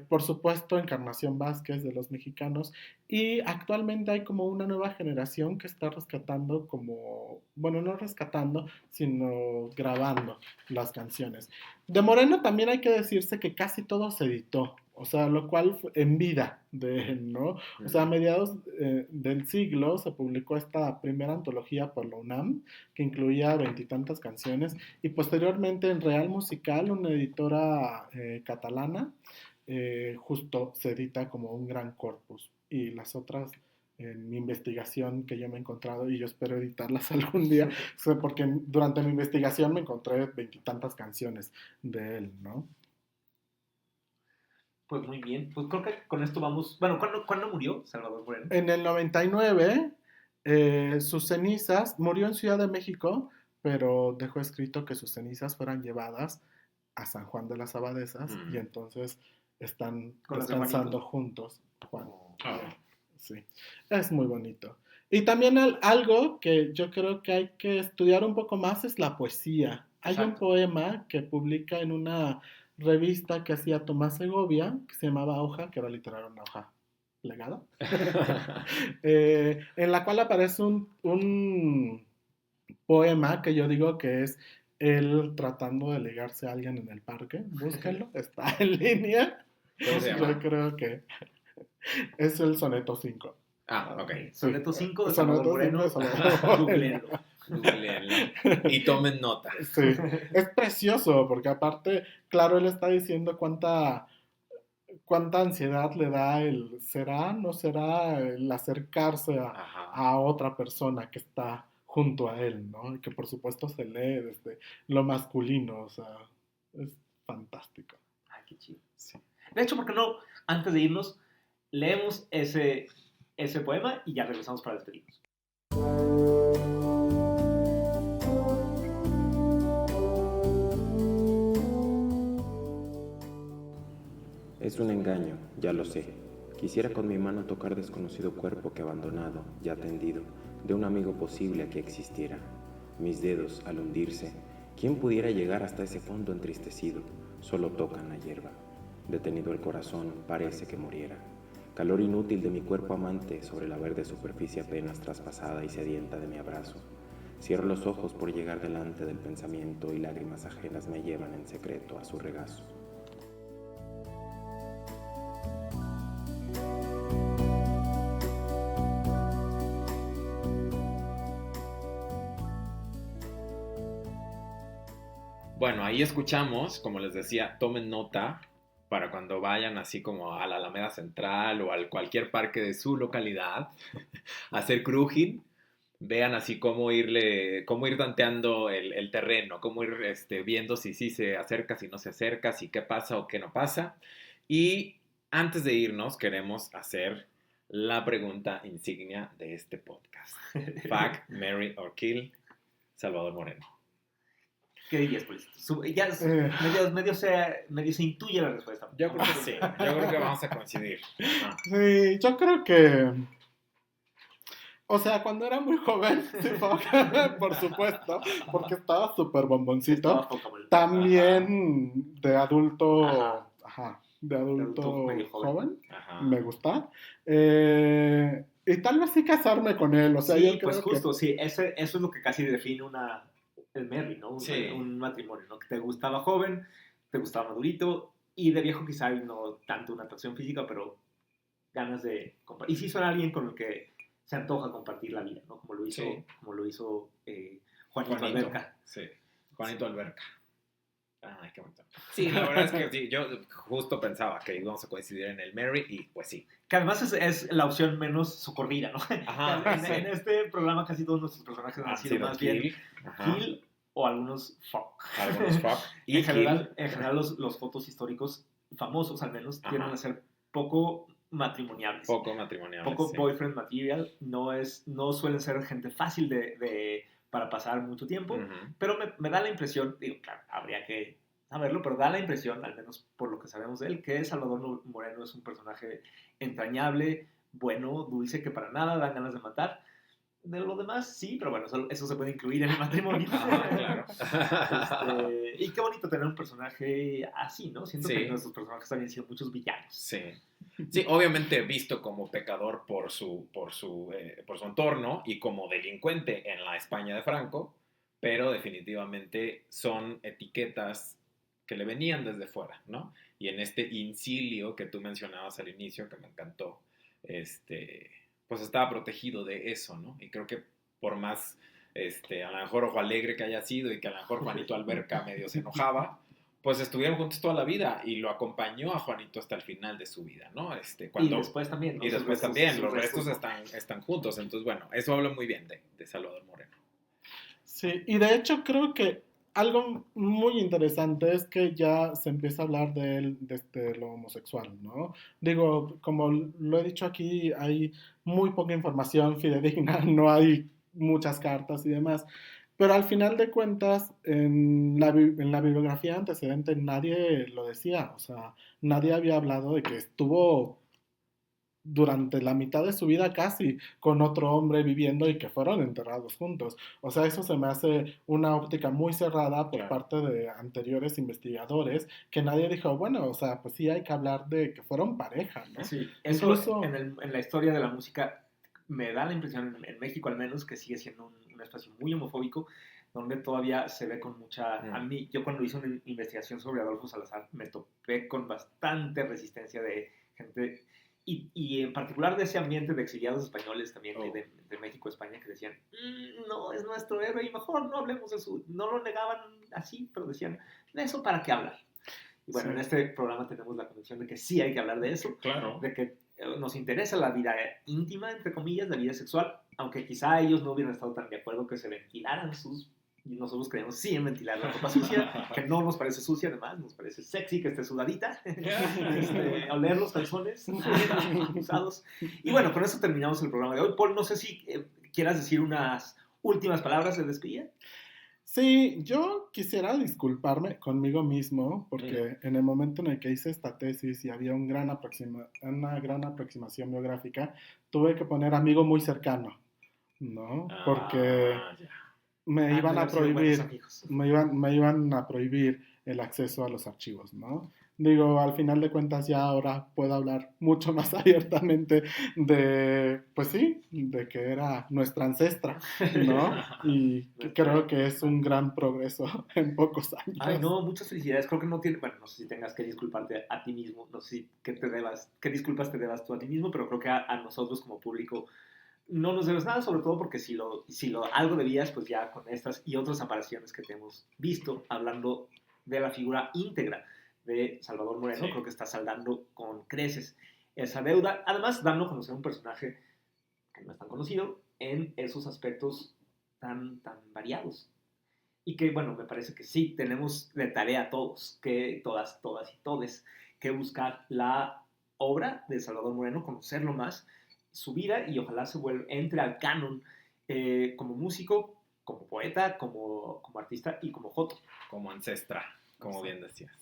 Por supuesto, Encarnación Vázquez de los mexicanos. Y actualmente hay como una nueva generación que está rescatando como, bueno, no rescatando, sino grabando las canciones. De Moreno también hay que decirse que casi todo se editó, o sea, lo cual en vida de él, ¿no? O sea, a mediados del siglo se publicó esta primera antología por la UNAM, que incluía veintitantas canciones, y posteriormente en Real Musical, una editora catalana, justo se edita como un gran corpus, y las otras en mi investigación que yo me he encontrado, y yo espero editarlas algún día, porque durante mi investigación me encontré veintitantas canciones de él, ¿no? Pues muy bien. Pues creo que con esto vamos. Bueno, ¿cuándo murió Salvador Moreno? En el 99, sus cenizas, murió en Ciudad de México, pero dejó escrito que sus cenizas fueran llevadas a San Juan de las Abadesas y entonces están Con las de descansando Juanito. juntos, Juan. Oh. Sí, es muy bonito. Y también algo que yo creo que hay que estudiar un poco más es la poesía. Hay un Exacto. poema que publica en una revista que hacía Tomás Segovia, que se llamaba Hoja, que era literal una hoja plegada, en la cual aparece un poema que yo digo que es él tratando de ligarse a alguien en el parque. Búsquenlo, está en línea. ¿Cómo se llama? Yo creo que es el soneto 5. Ah, ok. Soneto 5 de Soneto Salvador Moreno. 5 de Salvador Moreno. Googleenlo. Googleenlo. Y tomen nota. Sí, es precioso porque aparte, claro, él está diciendo cuánta ansiedad le da el será, no será, el acercarse Ajá. a otra persona que está junto a él, ¿no? Y que por supuesto se lee desde lo masculino, o sea, es fantástico. Ay, qué chido. Sí. De hecho, ¿por qué no? Antes de irnos, leemos ese poema y ya regresamos para despedirnos. Es un engaño, ya lo sé. Quisiera con mi mano tocar desconocido cuerpo que abandonado, ya tendido, de un amigo posible a que existiera. Mis dedos, al hundirse, ¿quién pudiera llegar hasta ese fondo entristecido? Solo tocan la hierba. Detenido el corazón, parece que muriera. Calor inútil de mi cuerpo amante sobre la verde superficie apenas traspasada y sedienta de mi abrazo. Cierro los ojos por llegar delante del pensamiento y lágrimas ajenas me llevan en secreto a su regazo. Bueno, ahí escuchamos, como les decía, tomen nota para cuando vayan así como a la Alameda Central o a cualquier parque de su localidad a hacer cruising, vean así cómo ir tanteando el terreno, cómo ir viendo si sí se acerca, si no se acerca, si qué pasa o qué no pasa. Y antes de irnos, queremos hacer la pregunta insignia de este podcast. Fuck, marry or kill, Salvador Moreno. ¿Qué dirías, pues? Ya medio se intuye la respuesta. Yo creo que sí, yo creo que vamos a coincidir. Ah. Sí, yo creo que, o sea, cuando era muy joven, sí, por supuesto, porque estaba súper bomboncito, Estaba poca vuelta. también de adulto, Ajá. de adulto medio joven, Ajá. me gusta. Y tal vez sí casarme con él, o sea, Sí, yo creo pues justo, que... sí, eso es lo que casi define el marry, ¿no? Sí. Un matrimonio, ¿no? Que te gustaba joven, te gustaba madurito, y de viejo quizá no tanto una atracción física, pero ganas de compartir. Y sí suena alguien con el que se antoja compartir la vida, ¿no? Como lo hizo, Sí. Juanito Alberca. Sí, Juanito Alberca. Ay, qué bonito. Sí, la verdad es que sí, yo justo pensaba que íbamos a coincidir en el Mary y pues sí. Que además es la opción menos socorrida, ¿no? Ajá, sí. En este programa casi todos nuestros personajes han sido más bien kill. Ajá. kill o algunos fuck. Algunos fuck. Y En general los fotos históricos famosos al menos tienden a ser poco matrimoniales. Poco matrimoniales. Poco sí. boyfriend material. No suelen ser gente fácil para pasar mucho tiempo. Ujú. Pero me da la impresión, digo, claro, habría que saberlo, pero da la impresión, al menos por lo que sabemos de él, que Salvador Moreno es un personaje entrañable, bueno, dulce, que para nada dan ganas de matar. De lo demás, sí, pero bueno, eso se puede incluir en el matrimonio. Claro. Y qué bonito tener un personaje así, ¿no? Siento Sí. que nuestros personajes también han sido muchos villanos. Sí. Sí, obviamente visto como pecador por su entorno y como delincuente en la España de Franco, pero definitivamente son etiquetas que le venían desde fuera, ¿no? Y en este incilio que tú mencionabas al inicio, que me encantó, pues estaba protegido de eso, ¿no? Y creo que por más, a lo mejor ojo alegre que haya sido y que a lo mejor Juanito Alberca medio se enojaba, pues estuvieron juntos toda la vida y lo acompañó a Juanito hasta el final de su vida, ¿no? Y después también, ¿no? Y después también, los restos ¿no? están juntos. Entonces, bueno, eso habla muy bien de Salvador Moreno. Sí, y de hecho creo que algo muy interesante es que ya se empieza a hablar de él desde lo homosexual, ¿no? Digo, como lo he dicho aquí, hay muy poca información fidedigna, no hay muchas cartas y demás, pero al final de cuentas, en la bibliografía antecedente nadie lo decía, o sea, nadie había hablado de que estuvo durante la mitad de su vida casi con otro hombre viviendo y que fueron enterrados juntos. O sea, eso se me hace una óptica muy cerrada por Claro. parte de anteriores investigadores, que nadie dijo, bueno, o sea, pues sí hay que hablar de que fueron pareja, ¿no? Sí, eso Incluso- en la historia de la música me da la impresión, en México al menos, que sigue siendo un espacio muy homofóbico, donde todavía se ve con mucha... A mí, yo cuando hice una investigación sobre Adolfo Salazar, me topé con bastante resistencia de gente, y en particular de ese ambiente de exiliados españoles también de México, España, que decían, no, es nuestro héroe, y mejor no hablemos de su... No lo negaban así, pero decían, ¿de eso para qué hablar? Y bueno, Sí. en este programa tenemos la convicción de que sí hay que hablar de eso, Claro. de que nos interesa la vida íntima, entre comillas, la vida sexual, aunque quizá ellos no hubieran estado tan de acuerdo que se ventilaran sus... Y nosotros queremos sí en ventilar la ropa sucia, que no nos parece sucia además, nos parece sexy que esté sudadita, oler los calzones usados. Y bueno, con eso terminamos el programa de hoy. Paul, no sé si quieras decir unas últimas palabras de despedida. Sí, yo quisiera disculparme conmigo mismo porque en el momento en el que hice esta tesis y había una gran aproximación biográfica, tuve que poner amigo muy cercano, ¿no? Porque Ya. me iban a prohibir, Amigos. me iban a prohibir el acceso a los archivos, ¿no? Digo, al final de cuentas ya ahora puedo hablar mucho más abiertamente de, pues sí, de que era nuestra ancestra, ¿no? Y creo que es un gran progreso en pocos años. Ay, no, muchas felicidades. Creo que no tiene, bueno, no sé si tengas que disculparte a ti mismo, no sé si qué disculpas te debas tú a ti mismo, pero creo que a nosotros como público no nos debes nada, sobre todo porque si algo debías, pues ya con estas y otras apariciones que te hemos visto hablando de la figura íntegra de Salvador Moreno, Sí. creo que está saldando con creces esa deuda, además dando a conocer un personaje que no es tan conocido en esos aspectos tan variados. Y que, bueno, me parece que sí, tenemos de tarea todos, que todas y todes, que buscar la obra de Salvador Moreno, conocerlo más, su vida, y ojalá entre al canon como músico, como poeta, como artista y como joto. Como ancestra, como bien decías.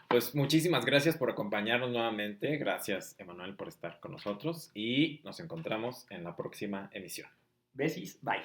Pues muchísimas gracias por acompañarnos nuevamente. Gracias, Emanuel, por estar con nosotros y nos encontramos en la próxima emisión. Besis, bye.